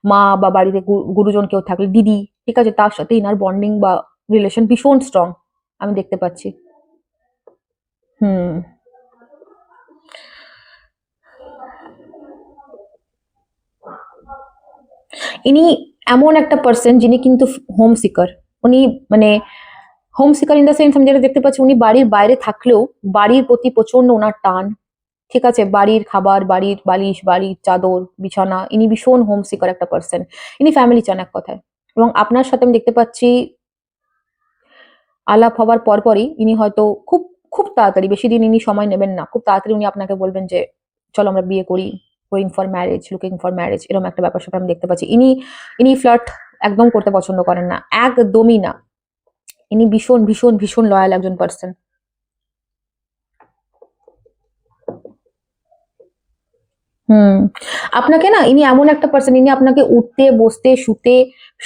মা বা বাড়িতে গুরুজন কেউ থাকলে, দিদি, ঠিক আছে, তার সাথে ইনার বন্ডিং বা রিলেশন ভীষণ স্ট্রং আমি দেখতে পাচ্ছি। ইনি এমন একটা পার্সন যিনি কিন্তু হোম সিকার। উনি মানে home seeker in the sense আমি যেটা দেখতে পাচ্ছি, উনি বাড়ির বাইরে থাকলেও বাড়ির প্রতি প্রচন্ড ওনার টান, ঠিক আছে। বাড়ির খাবার, বাড়ির বালিশ, বাড়ির চাদর, বিছানা, ইনি ভীষণ হোম সিকার একটা পার্সন। ইনি ফ্যামিলি চান এক কথায়। এবং আপনার সাথে আমি দেখতে পাচ্ছি আলাপ হওয়ার পরপরই ইনি হয়তো খুব খুব তাড়াতাড়ি, বেশি দিন ইনি সময় নেবেন না, খুব তাড়াতাড়ি উনি আপনাকে বলবেন যে চলো আমরা বিয়ে করি, going for marriage, looking for marriage, এরকম একটা ব্যাপার সেটা আমি দেখতে পাচ্ছি। ইনি ফ্লার্ট একদম করতে পছন্দ করেন না, একদমই না। ইনি ভীষণ ভীষণ ভীষণ লয়াল একজন পার্সন। হুম। আপনাকে না, ইনি এমন একটা পার্সন, ইনি আপনাকে উঠতে বসতে শুতে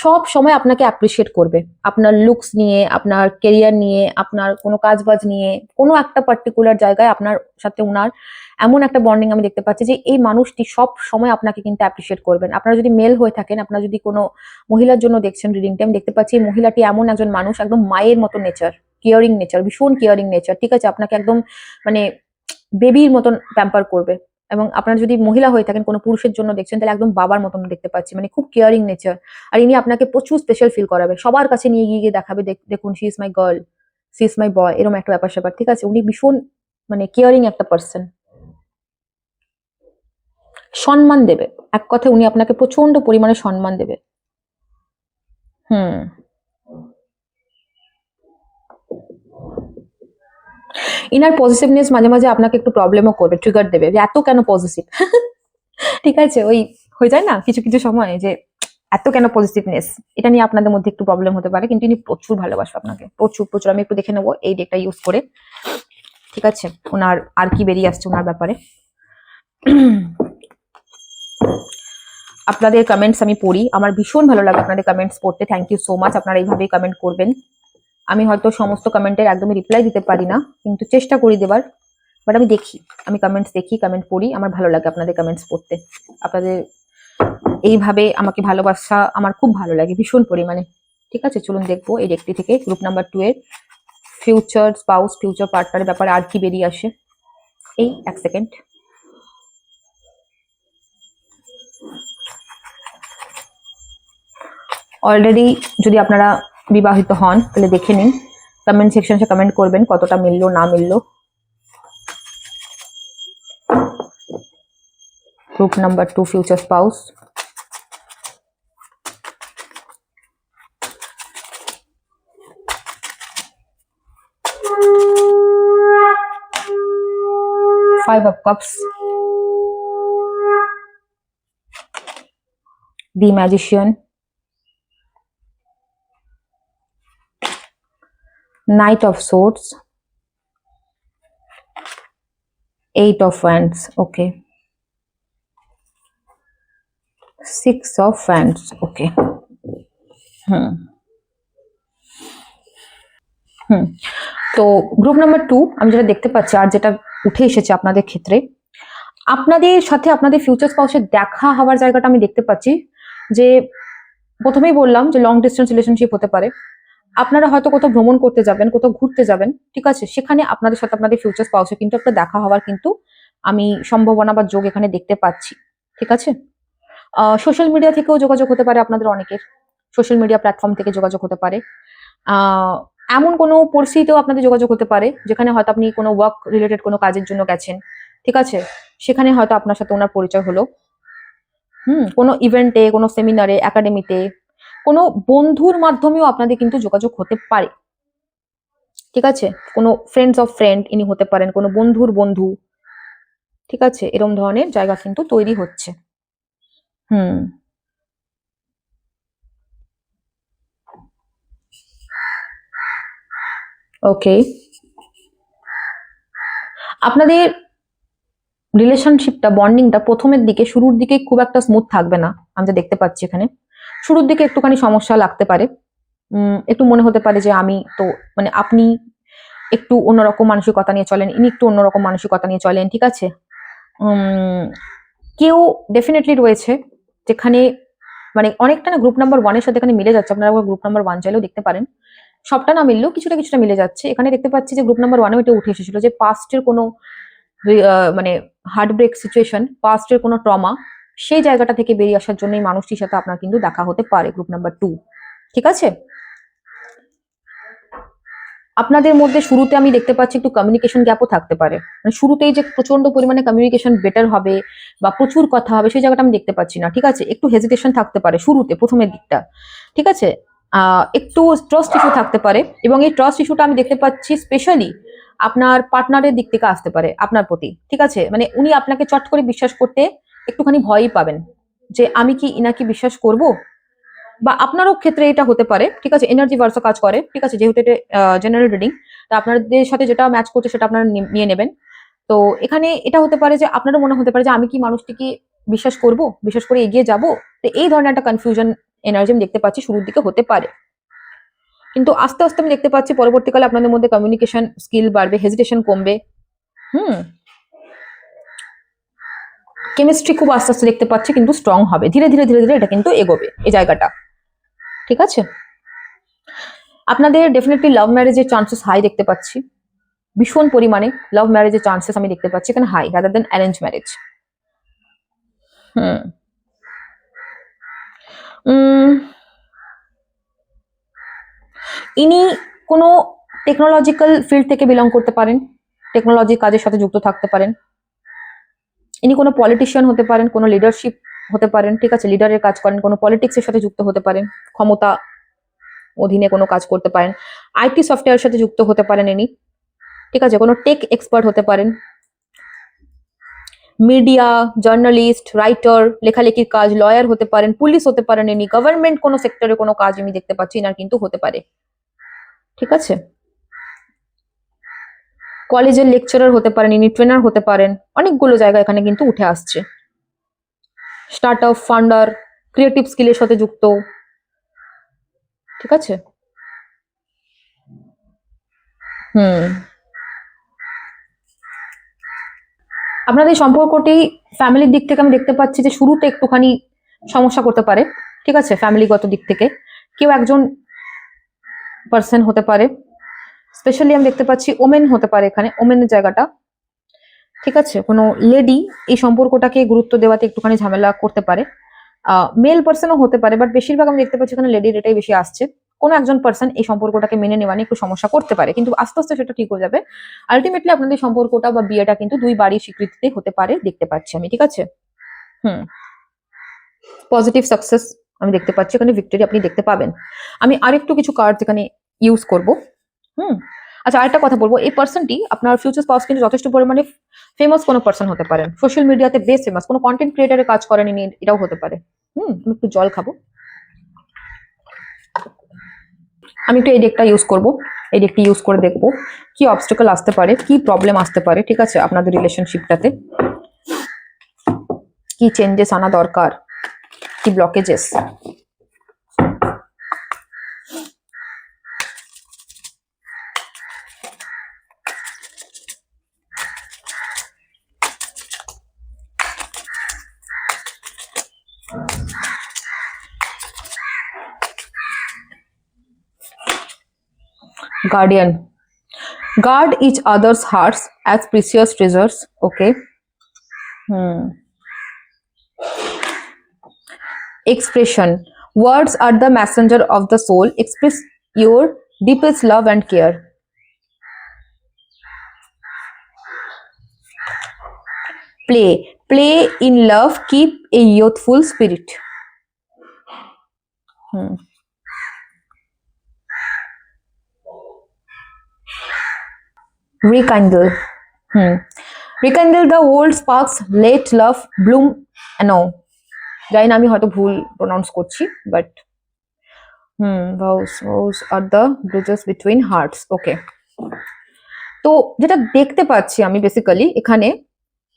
সব সময় আপনাকে অ্যাপ্রিসিয়েট করবে। আপনার লুকস নিয়ে, আপনার কেরিয়ার নিয়ে, আপনার কোনো কাজবাজ নিয়ে, কোনো একটা পার্টিকুলার জায়গায় আপনার সাথে উনার এমন একটা বন্ডিং আমি দেখতে পাচ্ছি যে এই মানুষটি সব সময় আপনাকে কিন্তু অ্যাপ্রিসিয়েট করবেন। আপনারা যদি মেল হয়ে থাকেন, আপনারা যদি কোনো মহিলার জন্য দেখছেন রিডিংটা, আমি দেখতে পাচ্ছি এই মহিলাটি এমন একজন মানুষ, একদম মায়ের মতো নেচার, কেয়ারিং নেচার, ভীষণ কেয়ারিং নেচার। ঠিক আছে, আপনাকে একদম মানে বেবির মতন প্যাম্পার করবে। এবং আপনারা যদি মহিলা হয়ে থাকেন, কোনো পুরুষের জন্য দেখছেন, তাহলে একদম বাবার মতন দেখতে পাচ্ছি, মানে খুব কেয়ারিং নেচার। আর ইনি আপনাকে প্রচুর স্পেশাল ফিল করাবে, সবার কাছে নিয়ে গিয়ে দেখাবে, দেখুন she is my girl, she is my boy, এরকম একটা ব্যাপার স্যাপার। ঠিক আছে, উনি ভীষণ মানে কেয়ারিং একটা পার্সন, সম্মান দেবে। এক কথায় উনি আপনাকে প্রচন্ড পরিমাণে সম্মান দেবে। হুম। ইনার পজিটিভনেস মাঝে মাঝে আপনাকে একটু প্রবলেমও করবে, ট্রিগার দেবে যে এত কেন পজিটিভ। ঠিক আছে, ওই হয়ে যায় না কিছু কিছু সময় যে এত কেন পজিটিভনেস, এটা নিয়ে আপনাদের মধ্যে একটু প্রবলেম হতে পারে, কিন্তু ইনি প্রচুর ভালোবাসবে আপনাকে, প্রচুর প্রচুর। আমি একটু দেখে নেবো এই ডেকটা ইউজ করে। ঠিক আছে, ওনার আর কি বেরিয়ে আসছে ওনার ব্যাপারে। আপনাদের কমেন্টস আমি পড়ি, আমার ভীষণ ভালো লাগে আপনাদের কমেন্টস পড়তে। থ্যাংক ইউ সো মাচ, আপনারা এইভাবেই কমেন্ট করবেন। আমি হয়তো সমস্ত কমেন্টের একদমই রিপ্লাই দিতে পারি না, কিন্তু চেষ্টা করি দেবার। বাট আমি দেখি, আমি কমেন্টস দেখি, কমেন্ট পড়ি, আমার ভালো লাগে আপনাদের কমেন্টস পড়তে। আপনাদের এইভাবে আমাকে ভালোবাসা আমার খুব ভালো লাগে, ভীষণ পরিমাণে। ঠিক আছে, চলুন দেখবো এই ডেকটি থেকে গ্রুপ নাম্বার 2 এর ফিউচার স্পাউস, ফিউচার পার্টনারের ব্যাপারে আর কি বেরিয়ে আসে। এই এক সেকেন্ড। অলরেডি যদি আপনারা বিবাহিত হন তাহলে দেখে নিন, কমেন্ট সেকশনে কমেন্ট করবেন কতটা মিললো না মিললো। Group number 2 future spouse, Five of Cups, the Magician, Knight of Swords, Eight of Wands, okay, Six of Wands, okay. তো গ্রুপ নাম্বার 2 আমি যেটা দেখতে পাচ্ছি আর যেটা উঠে এসেছে আপনাদের ক্ষেত্রে, আপনাদের সাথে আপনাদের ফিউচার স্পাউসের দেখা হওয়ার জায়গাটা আমি দেখতে পাচ্ছি। যে প্রথমেই বললাম যে লং ডিস্টেন্স রিলেশনশিপ হতে পারে, আপনারা হয়তো কোথাও ভ্রমণ করতে যাবেন, কোথাও ঘুরতে যাবেন। ঠিক আছে, সেখানে আপনাদের সাথে আপনাদের ফিউচার স্পাউসের কিন্তু একটা দেখা হওয়ার কিন্তু আমি সম্ভাবনা বা যোগ এখানে দেখতে পাচ্ছি। ঠিক আছে, সোশ্যাল মিডিয়া থেকেও যোগাযোগ হতে পারে আপনাদের অনেকের, সোশ্যাল মিডিয়া প্ল্যাটফর্ম থেকে যোগাযোগ হতে পারে। এমন কোনো পরিস্থিতিতেও আপনাদের যোগাযোগ হতে পারে যেখানে হয়তো আপনি কোনো ওয়ার্ক রিলেটেড কোনো কাজের জন্য গেছেন। ঠিক আছে, সেখানে হয়তো আপনার সাথে ওনার পরিচয় হলো। কোনো ইভেন্টে, কোনো সেমিনারে, একাডেমিতে, কোনো বন্ধুর মাধ্যমেও আপনাদের কিন্তু যোগাযোগ হতে পারে। ঠিক আছে, কোনো ফ্রেন্ডস অফ ফ্রেন্ড ইনি হতে পারেন, কোনো বন্ধুর বন্ধু। ঠিক আছে, এরকম ধরনের জায়গা কিন্তু তৈরি হচ্ছে। ওকে, আপনাদের রিলেশনশিপটা, বন্ডিংটা প্রথমের দিকে, শুরুর দিকে খুব একটা স্মুথ থাকবে না। আমি যা দেখতে পাচ্ছি এখানে, শুরুর দিকে একটুখানি সমস্যা লাগতে পারে। একটু মনে হতে পারে যে আমি তো মানে আপনি একটু অন্যরকম মানসিকতা নিয়ে চলেন, ইনি একটু অন্যরকম মানসিকতা নিয়ে চলেন। ঠিক আছে, কেউ ডেফিনেটলি রয়েছে যেখানে মানে অনেকটা না গ্রুপ নাম্বার 1 এর সাথে এখানে মিলে যাচ্ছে। আপনারা গ্রুপ নাম্বার 1 চাইলেও দেখতে পারেন, সবটা না মিললেও কিছুটা কিছুটা মিলে যাচ্ছে। এখানে দেখতে পাচ্ছি যে গ্রুপ নাম্বার 1 এটা উঠে এসেছিল যে পাস্টের কোনো মানে হার্ট ব্রেক সিচুয়েশন, পাস্টের কোনো ট্রমা, সেই জায়গাটা থেকে বেরিয়ে আসার জন্য এই মানুষটির সাথে আপনার কিন্তু দেখা হতে পারে গ্রুপ নাম্বার 2। ঠিক আছে, আপনাদের মধ্যে শুরুতে আমি দেখতে পাচ্ছি একটু কমিউনিকেশন গ্যাপও থাকতে পারে, মানে শুরুতেই যে প্রচন্ড পরিমাণে কমিউনিকেশন বেটার হবে বা প্রচুর কথা হবে সেই জায়গাটা আমি দেখতে পাচ্ছি না। ঠিক আছে, একটু হেজিটেশন থাকতে পারে শুরুতে, প্রথমের দিকটা। ঠিক আছে, একটু ট্রাস্ট ইস্যু থাকতে পারে, এবং এই ট্রাস্ট ইস্যুটা আমি দেখতে পাচ্ছি স্পেশালি আপনার পার্টনারের দিক থেকে আসতে পারে আপনার প্রতি। ঠিক আছে, মানে উনি আপনাকে চট করে বিশ্বাস করতে একটুখানি ভয়ই পাবেন যে আমি কি ইনাকে বিশ্বাস করব, বা আপনারও ক্ষেত্রে এটা হতে পারে। ঠিক আছে, এনার্জি ভার্সা কাজ করে। ঠিক আছে, যেহেতু এটা জেনারেল রিডিং, তা আপনাদের সাথে যেটা ম্যাচ করছে সেটা আপনারা নিয়ে নেবেন। তো এখানে এটা হতে পারে যে আপনারও মনে হতে পারে যে আমি কি মানুষটিকে বিশ্বাস করব, বিশ্বাস করে এগিয়ে যাব। তো এই ধরনের একটা কনফিউশন এনার্জি আমি দেখতে পাচ্ছি শুরুর দিকে হতে পারে, কিন্তু আস্তে আস্তে আমি দেখতে পাচ্ছি পরবর্তীকালে আপনাদের মধ্যে কমিউনিকেশন স্কিল বাড়বে, হেজিটেশন কমবে। কেমিস্ট্রি খুব আস্তে আস্তে দেখতে পাচ্ছি কিন্তু স্ট্রং হবে, ধীরে ধীরে ধীরে ধীরে এটা কিন্তু এগোবে এই জায়গাটা। ঠিক আছে, আপনাদের ডেফিনেটলি লাভ ম্যারেজের চান্সেস হাই দেখতে পাচ্ছি, ভীষণ পরিমাণে লাভ ম্যারেজের চান্সেস আমি দেখতে পাচ্ছি এখানে high, rather than arrange marriage. ইনি কোনো টেকনোলজিক্যাল ফিল্ড থেকে বিলং করতে পারেন, টেকনোলজি কাজের সাথে যুক্ত থাকতে পারেন। ইনি কোনো পলিটিশিয়ান হতে পারেন, কোনো লিডারশিপ হতে পারেন, ঠিক আছে, লিডারের কাজ করেন, কোনো পলিটিক্সের সাথে যুক্ত হতে পারেন, ক্ষমতা অধীনে কোনো কাজ করতে পারেন, আইটি সফটওয়্যারের সাথে যুক্ত হতে পারেন ইনি, ঠিক আছে, কোনো টেক এক্সপার্ট হতে পারেন, মিডিয়া, জার্নালিস্ট, রাইটার, লেখালেখির কাজ, লয়ার হতে পারেন, পুলিশ হতে পারেন ইনি, গভর্নমেন্ট কোনো সেক্টরে কোনো কাজ আমি দেখতে পাচ্ছি ইনার কিন্তু হতে পারে। ঠিক আছে, কলেজের লেকচারার হতে পারেন ইনি, ট্রেনার হতে পারেন, অনেকগুলো জায়গা এখানে কিন্তু উঠে আসছে। স্টার্ট আপ, ফান্ডার, ক্রিয়েটিভ স্কিলের সাথে যুক্ত। ঠিক আছে, আপনাদের সম্পর্কটি ফ্যামিলির দিক থেকে আমি দেখতে পাচ্ছি যে শুরুতে একটুখানি সমস্যা করতে পারে। ঠিক আছে, ফ্যামিলিগত দিক থেকে কেউ একজন পার্সন হতে পারে, স্পেশালি আমি দেখতে পাচ্ছি ওমেন হতে পারে এখানে, ওমেনের জায়গাটা। ঠিক আছে, কোনো লেডি এই সম্পর্কটাকে গুরুত্ব দেওয়াতে একটুখানি ঝামেলা করতে পারে, মেল পার্সনও হতে পারে, বাট বেশিরভাগ আমি দেখতে পাচ্ছি এখানে লেডির এটাই বেশি আসছে। কোনো একজন পার্সন এই সম্পর্কটাকে মেনে নেওয়া নিয়ে একটু সমস্যা করতে পারে, কিন্তু আস্তে আস্তে সেটা ঠিক হয়ে যাবে। আলটিমেটলি আপনাদের সম্পর্কটা বা বিয়েটা কিন্তু দুই বাড়ির স্বীকৃতিতে হতে পারে দেখতে পাচ্ছি আমি। ঠিক আছে, পজিটিভ সাকসেস আমি দেখতে পাচ্ছি এখানে, ভিক্টরি আপনি দেখতে পাবেন। আমি আরেকটু কিছু কার্ড এখানে ইউজ করব। আচ্ছা, আরেকটা কথা বলবো, এই পার্সনটি আপনার ফিউচার স্পাউস কিন্তু যথেষ্ট পরিমাণে ফেমাস কোনো পার্সন হতে পারেন, সোশ্যাল মিডিয়াতে বেশ ফেমাস, কোনো কন্টেন্ট ক্রিয়েটারে কাজ করেন ইনি, এটাও হতে পারে। আমি একটু জল খাবো, আমি একটু এই ডেকটা ইউজ করব, এই ডেকটি ইউজ করে দেখবো কি অবস্টাকল আসতে পারে, কি প্রবলেম আসতে পারে। ঠিক আছে, আপনাদের রিলেশনশিপটাতে কি চেঞ্জেস আনা দরকার, কি blockages. Guardian, guard each other's hearts as precious treasures. Okay. Expression, words are the messenger of the soul, express your deepest love and care. Play, play in love, keep a youthful spirit. Rekindle, rekindle the old sparks, let love bloom anew. জানি না আমি হয়তো ভুল pronounce করছি, but vows are the bridges between hearts. ওকে, তো যেটা দেখতে পাচ্ছি আমি বেসিক্যালি এখানে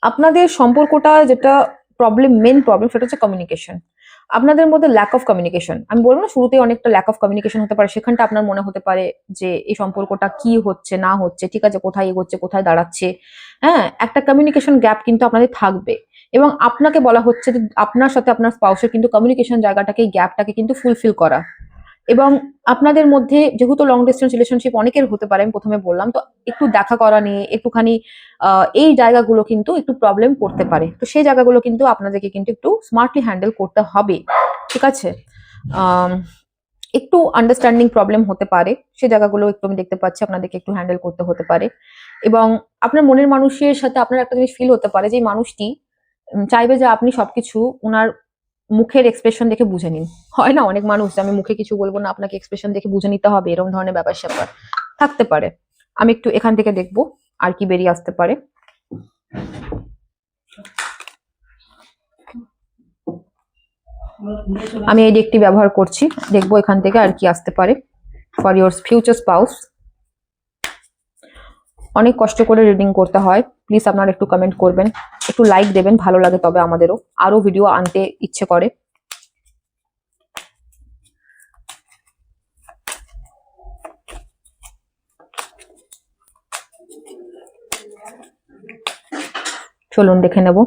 আপনাদের সম্পর্কটা যেটা প্রবলেম, মেন প্রবলেম সেটা হচ্ছে কমিউনিকেশন। আপনাদের মধ্যে ল্যাক অফ কমিউনিকেশন, আমি বলবো না শুরুতে অনেকটা ল্যাক অফ কমিউনিকেশন হতে পারে, সেখানটা আপনার মনে হতে পারে যে এই সম্পর্কটা কি হচ্ছে না হচ্ছে, ঠিক আছে, কোথায় এগোচ্ছে কোথায় দাঁড়াচ্ছে। একটা কমিউনিকেশন গ্যাপ কিন্তু আপনাদের থাকবে, এবং আপনাকে বলা হচ্ছে যে আপনার সাথে আপনার স্পাউসের কিন্তু কমিউনিকেশন জায়গাটাকে, গ্যাপটাকে কিন্তু ফুলফিল করা। এবং আপনাদের মধ্যে যেহেতু লং ডিস্টেন্স রিলেশনশিপ অনেকের হতে পারে, আমি প্রথমে বললাম, তো একটু দেখা করা নিয়ে একটুখানি এই জায়গাগুলো কিন্তু একটু প্রবলেম করতে পারে। তো সেই জায়গাগুলো কিন্তু আপনাদেরকে কিন্তু একটু স্মার্টলি হ্যান্ডেল করতে হবে। ঠিক আছে, একটু আন্ডারস্ট্যান্ডিং প্রবলেম হতে পারে, সেই জায়গাগুলো একটু আমি দেখতে পাচ্ছি আপনাদেরকে একটু হ্যান্ডেল করতে হতে পারে। এবং আপনার মনের মানুষের সাথে আপনার একটা জিনিস ফিল হতে পারে যে মানুষটি চাইবে যে আপনি সবকিছু ওনার মুখের এক্সপ্রেশন দেখে বুঝে নিন। হয় না অনেক মানুষ, আমি মুখে কিছু বলবো না, আপনাকে এক্সপ্রেশন দেখে বুঝে নিতে হবে, এরকম ধরনের ব্যাপার স্যাপার থাকতে পারে। আমি একটু এখান থেকে দেখবো আর কি বেরিয়ে আসতে পারে। আমি এই ডেকটি ব্যবহার করছি, দেখবো এখান থেকে আর কি আসতে পারে ফর ইউর ফিউচার স্পাউস। অনেক কষ্ট করে রিডিং করতে হয়, প্লিজ আপনারা একটু কমেন্ট করবেন, একটু লাইক দেবেন, ভালো লাগে তবে আমাদেরও আরো ভিডিও আনতে ইচ্ছে করে। চলুন দেখে নেব।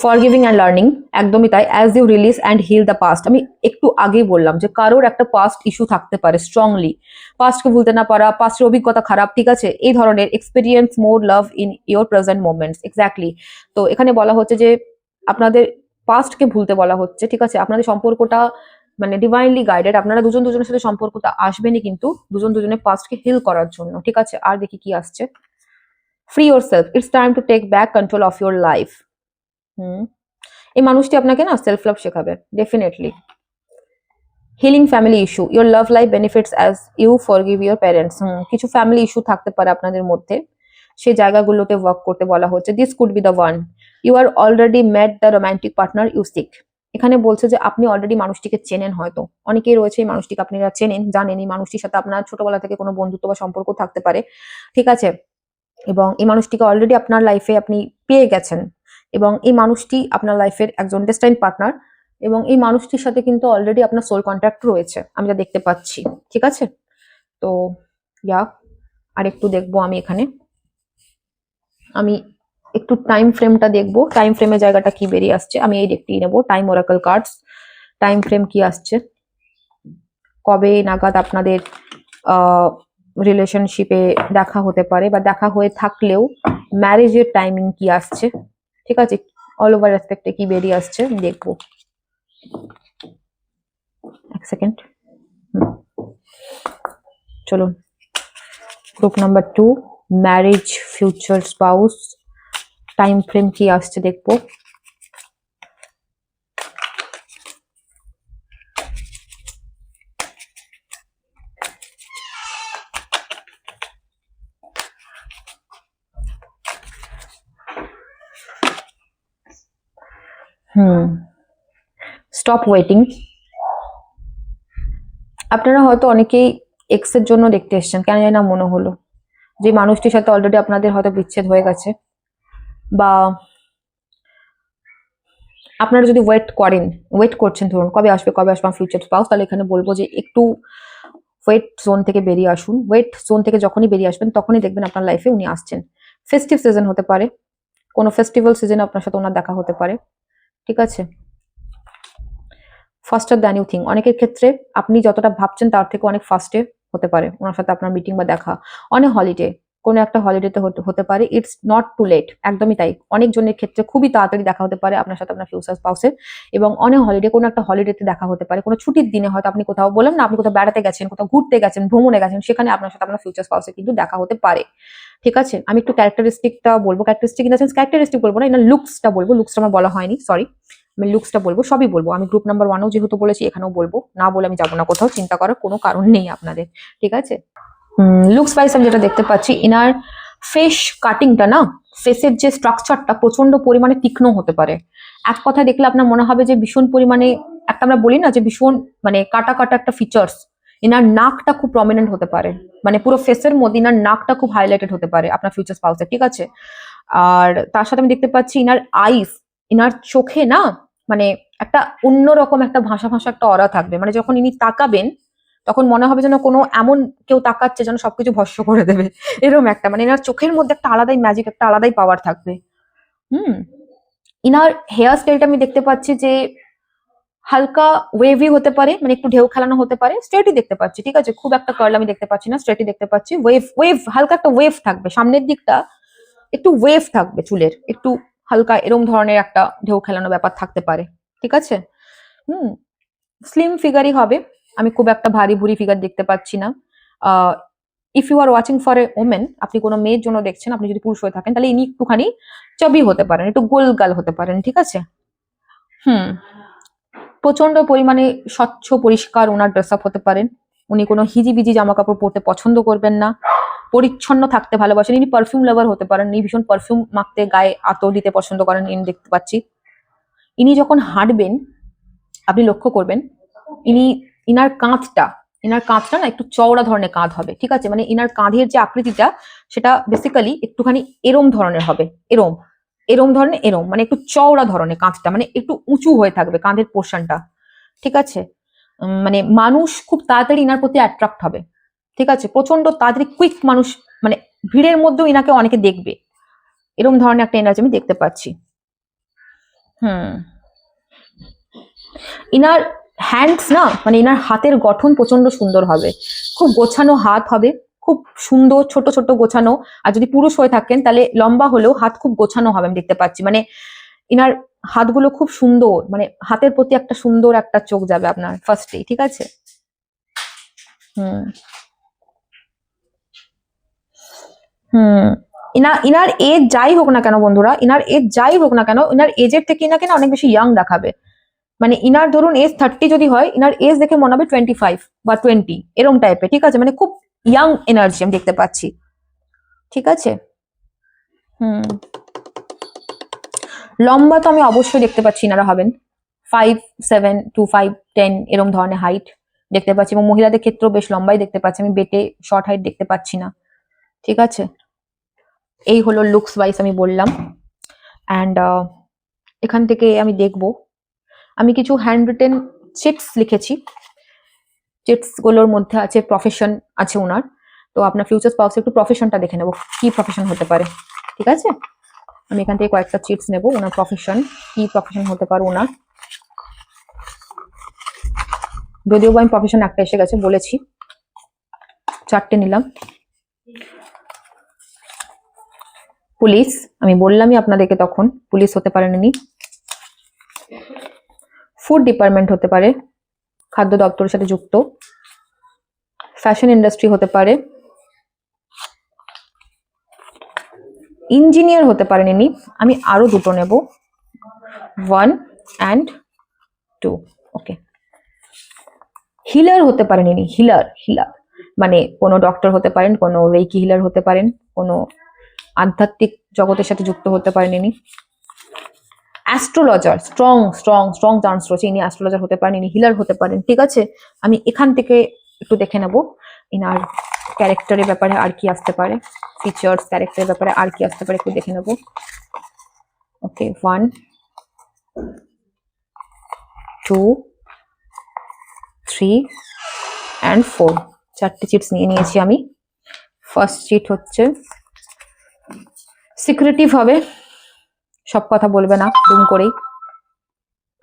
ফরগিভিং অ্যান্ড লার্নিং, একদমই তাই। As you release and heal the past, আমি একটু আগেই বললাম যে কারোর একটা পাস্ট ইস্যু থাকতে পারে স্ট্রংলি, পাস্টকে ভুলতে না পারা, পাস্টের অভিজ্ঞতা খারাপ, ঠিক আছে, এই ধরনের। Experience more love in your present moments, exactly. তো এখানে বলা হচ্ছে যে আপনাদের পাস্টকে ভুলতে বলা হচ্ছে, ঠিক আছে। আপনাদের সম্পর্কটা মানে ডিভাইনলি গাইডেড, আপনারা দুজন দুজনের সাথে সম্পর্কটা আসবেনই কিন্তু দুজন দুজনের পাস্টকে হিল করার জন্য, ঠিক আছে। আর দেখি কি আসছে। Free yourself, it's time to take back control of your life. এই মানুষটি আপনাকে না সেলফ লাভ শেখাবে definitely. Healing family issue, your love life benefits as you forgive your parents. কিছু ফ্যামিলি ইস্যু থাকতে পারে আপনাদের মধ্যে, সেই জায়গাগুলোতে ওয়ার্ক করতে বলা হচ্ছে। This could be the one, you are already met the romantic partner you seek. এখানে বলছে যে আপনি অলরেডি মানুষটিকে চেনেন, হয়তো অনেকেই রয়েছে এই মানুষটিকে আপনারা চেনেন, জানেন এই মানুষটির সাথে আপনার ছোটবেলা থেকে কোনো বন্ধুত্ব বা সম্পর্ক থাকতে পারে, ঠিক আছে। এবং এই মানুষটিকে অলরেডি আপনার লাইফে আপনি পেয়ে গেছেন, এবং এই মানুষটি আপনার লাইফের একজন ডেস্টাইন পার্টনার, এবং এই মানুষটির সাথে কিন্তু অলরেডি আপনার সোল কন্ট্যাক্ট রয়েছে, আমি যা দেখতে পাচ্ছি, ঠিক আছে। তো আর একটু দেখবো আমি এখানে, আমি একটু টাইম ফ্রেমটা দেখবো, টাইম ফ্রেমের জায়গাটা কি বেরিয়ে আসছে। আমি এই দেখতেই নেবো, time Oracle cards, time frame কি আসছে, কবে নাগাদ আপনাদের রিলেশনশিপে দেখা হতে পারে, বা দেখা হয়ে থাকলেও ম্যারেজের টাইমিং কি আসছে, ঠিক আছে। অল ওভার রেসপেক্টে কি বেরিয়ে আসছে দেখবো, এক সেকেন্ড। চলুন, group number 2, marriage, future spouse, time frame কি আসছে দেখবো। স্টপ ওয়েটিং, আপনারা হয়তো অনেকেই এক্স এর জন্য দেখতে এসেছেন, কেন জানি না মনে হলো যে মানুষটির সাথে অলরেডি আপনাদের হয়তো বিচ্ছেদ হয়ে গেছে, বা আপনারা যদি ওয়েট করছেন, ধরুন কবে আসবে আমার ফিউচার স্পাউস, তাহলে এখানে বলবো যে একটু ওয়েট জোন থেকে বেরিয়ে আসুন। ওয়েট জোন থেকে যখনই বেরিয়ে আসবেন তখনই দেখবেন আপনার লাইফে উনি আসছেন। ফেস্টিভ সিজন হতে পারে, কোনো ফেস্টিভ্যাল সিজনে আপনার সাথে ওনার দেখা হতে পারে, ঠিক আছে। ফাস্টার দ্যান ইউ থিঙ্ক, অনেকের ক্ষেত্রে আপনি যতটা ভাবছেন তার থেকে অনেক ফাস্টে হতে পারে ওনার সাথে আপনার মিটিং বা দেখা। অনেক হলিডে, কোনো একটা হলিডেতে হতে পারে, ইটস নট টু লেট, একদমই তাই। অনেকজনের ক্ষেত্রে খুবই তাড়াতাড়ি দেখা হতে পারে আপনার সাথে আপনার ফিউচার স্পাউসের, এবং অনেক হলিডে, কোনো একটা হলিডেতে দেখা হতে পারে, কোনো ছুটির দিনে হয়তো আপনি কোথাও, বললাম না, আপনি কোথাও বেড়াতে গেছেন, কোথাও ঘুরতে গেছেন, ভ্রমণে গেছেন, সেখানে আপনার সাথে আপনার ফিউচার স্পাউসের কিন্তু দেখা হতে পারে, ঠিক আছে। আমি একটু ক্যারেক্টারিস্টিকটা বলবো, characteristic in the sense characteristic বলবো না, এনার লুকসটা বলবো, লুকসটা আমার বলা হয়নি, সরি, আমি লুকসটা বলবো, সবই বলবো। আমি গ্রুপ নাম্বার 1ও যেহেতু বলেছি এখানেও বলবো, না বলে আমি যাবো না কোথাও, চিন্তা করার কোনো কারণ নেই আপনাদের, ঠিক আছে। লুকস ওয়াইজ আমি যেটা দেখতে পাচ্ছি, ইনার ফেস কাটিংটা না, ফেসের যে স্ট্রাকচারটা প্রচন্ড পরিমাণে তীক্ষ্ণ হতে পারে। এক কথা দেখলে আপনার মনে হবে যে ভীষণ পরিমাণে একটা, আমরা বলি না যে ভীষণ মানে কাটা কাটা একটা ফিচার্স, ইনার নাকটা খুব প্রমিনেন্ট হতে পারে, মানে পুরো ফেসের মধ্যে ইনার নাকটা খুব হাইলাইটেড হতে পারে আপনার ফিউচার স্পাউসের, ঠিক আছে। আর তার সাথে আমি দেখতে পাচ্ছি ইনার আইস, ইনার চোখে না মানে একটা অন্যরকম একটা ভাষা ভাষা একটা অরা থাকবে, মানে যখন ইনি তাকাবেন তখন মনে হবে যেন কোনো এমন কেউ তাকাচ্ছে যেন সবকিছু ভস্ম করে দেবে, এরকম একটা, মানে এনার চোখের মধ্যে একটা আলাদাই ম্যাজিক, একটা আলাদাই পাওয়ার থাকবে। ইনার হেয়ার স্টাইলটা আমি দেখতে পাচ্ছি যে হালকা ওয়েভি হতে পারে, মানে একটু ঢেউ খেলানো হতে পারে। স্ট্রেটই দেখতে পাচ্ছি, ঠিক আছে, খুব একটা কার্ল আমি দেখতে পাচ্ছি না, স্ট্রেটই দেখতে পাচ্ছি। ওয়েভ হালকা একটা ওয়েভ থাকবে, সামনের দিকটা একটু ওয়েভ থাকবে চুলের, একটু হালকা এরকম ধরনের একটা ঢেউ খেলানো ব্যাপার থাকতে পারে, ঠিক আছে। স্লিম ফিগারই হবে, আমি খুব একটা ভারী ভুরি ফিগার দেখতে পাচ্ছি না। If you are watching for a women, আপনি কোনো মেয়ের জন্য দেখছেন, আপনি যদি পুরুষ হয়ে থাকেন তাহলে ইনি একটুখানি চবি হতে পারেন, একটু গোলগাল হতে পারেন, ঠিক আছে। প্রচন্ড পরিমাণে স্বচ্ছ পরিষ্কার ওনার ড্রেস আপ হতে পারেন, উনি কোনো হিজিবিজি জামা কাপড় পরতে পছন্দ করবেন না, পরিচ্ছন্ন থাকতে ভালোবাসেন, ইনি পারফিউম লাভার হতে পারেন, ইনি ভীষণ পারফিউম মাখতে গায়ে আতর দিতে পছন্দ করেন, ইনি দেখতে পাচ্ছি। ইনি যখন হাঁটবেন আপনি লক্ষ্য করবেন ইনার কাঁধটা না একটু চওড়া ধরনের কাঁধ হবে, ঠিক আছে, মানে ইনার কাঁধের যে আকৃতিটা সেটা বেসিক্যালি একটুখানি এরম ধরনের হবে, এরম এরম ধরনের, এরম মানে একটু চওড়া ধরনের কাঁধটা, মানে একটু উঁচু হয়ে থাকবে কাঁধের পোর্শনটা, ঠিক আছে। মানে মানুষ খুব তাড়াতাড়ি ইনার প্রতি অ্যাট্রাক্ট হবে, ঠিক আছে, প্রচন্ড তাড়াতাড়ি কুইক মানুষ, মানে ভিড়ের মধ্যেও ইনাকে অনেকে দেখবে, এরম ধরনের একটা এনার্জি আমি দেখতে পাচ্ছি। ইনার হ্যান্ডস না, মানে ইনার হাতের গঠন প্রচন্ড সুন্দর হবে, খুব গোছানো হাত হবে, খুব সুন্দর ছোট ছোট গোছানো। আর যদি পুরুষ হয়ে থাকেন তাহলে লম্বা হলেও হাত খুব গোছানো হবে আমি দেখতে পাচ্ছি। মানে ইনার হাতগুলো খুব সুন্দর, মানে হাতের প্রতি একটা সুন্দর একটা চোখ যাবে আপনার ফার্স্টেই, ঠিক আছে। হুম হুম ইনার এজ যাই হোক না কেন বন্ধুরা, ইনার এজ যাই হোক না কেন, ইনার এজের থেকে ইনাকে না অনেক বেশি ইয়াং দেখাবে। মানে ইনার ধরুন এজ 30 যদি হয়, ইনার এজ দেখে মনে হবে 25 বা 20 এরম টাইপের, ঠিক আছে, মানে খুব ইয়াং এনার্জি আমি দেখতে পাচ্ছি, ঠিক আছে। হুম লম্বা তো আমি অবশ্যই দেখতে পাচ্ছি ইনারা হবেন 5'7" to 5'10" এরম ধরনের হাইট দেখতে পাচ্ছি, এবং মহিলাদের ক্ষেত্রেও বেশ লম্বাই দেখতে পাচ্ছি আমি, বেটে শর্ট হাইট দেখতে পাচ্ছি না, ঠিক আছে। এই হলো লুকস ওয়াইজ আমি বললাম। অ্যান্ড এখান থেকে আমি দেখবো, আমি কিছু হ্যান্ড রিটেন চিটস লিখেছি, চিটস গুলোর মধ্যে আছে প্রফেশন আছে ওনার। তো আপনার ফিউচার স্পাউস একটু প্রফেশনটা দেখে নেবো, কি প্রফেশন হতে পারে, ঠিক আছে। আমি এখান থেকে কয়েকটা চিটস নেবো, ওনার প্রফেশন কি প্রফেশন হতে পারে ওনার। যদিও আমি প্রফেশন একটা এসে গেছে বলেছি, 4টে নিলাম। পুলিশ, আমি বললামই আপনাদেরকে তখন, পুলিশ হতে পারেন ইনি। ফুড ডিপার্টমেন্ট হতে পারে, খাদ্য দপ্তরের সাথে যুক্ত। ফ্যাশন ইন্ডাস্ট্রি হতে পারে। ইঞ্জিনিয়ার হতে পারেন ইনি। আমি আরো দুটো নেব, 1 and 2, ওকে। হিলার হতে পারেন ইনি, হিলার, হিলার মানে কোনো ডক্টর হতে পারেন, কোনো রেকি হিলার হতে পারেন, কোনো আধ্যাত্মিক জগতের সাথে যুক্ত হতে পারেন ইনি। Astrologer, strong strong strong chance রয়েছে, ইনি অ্যাস্ট্রোলজার হতে পারেন, ইনি হিলার হতে পারেন, ঠিক আছে। আমি এখান থেকে একটু দেখে নেব ইনার ক্যারেক্টারের ব্যাপারে আর কি আসতে পারে, ফিচার্স ক্যারেক্টারের ব্যাপারে আর কি আসতে পারে একটু দেখে নেব। ওকে, 1 2 3 and 4, 4টে চিটস নিয়ে নিয়েছি আমি। ফার্স্ট চিট হচ্ছে সিক্রেটিভ হবে, সব কথা বলবে না দুম করেই।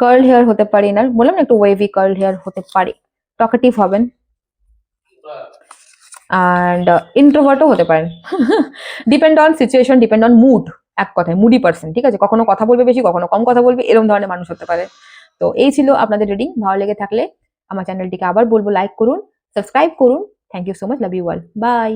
কার্ল হেয়ার হতে পারে এনার, বললাম না একটু ওয়েভি কার্ল হেয়ার হতে পারে। টকেটিভ হবেন, অ্যান্ড ইন্ট্রোভার্টও হতে পারেন। Depend on situation, depend on mood, এক কথায় মুডি পার্সন, ঠিক আছে। কখনো কথা বলবে বেশি, কখনো কম কথা বলবে, এরকম ধরনের মানুষ হতে পারে। তো এই ছিল আপনাদের রিডিং। ভালো লেগে থাকলে আমার চ্যানেলটিকে আবার বলবো লাইক করুন, সাবস্ক্রাইব করুন। Thank you so much, love you all, by.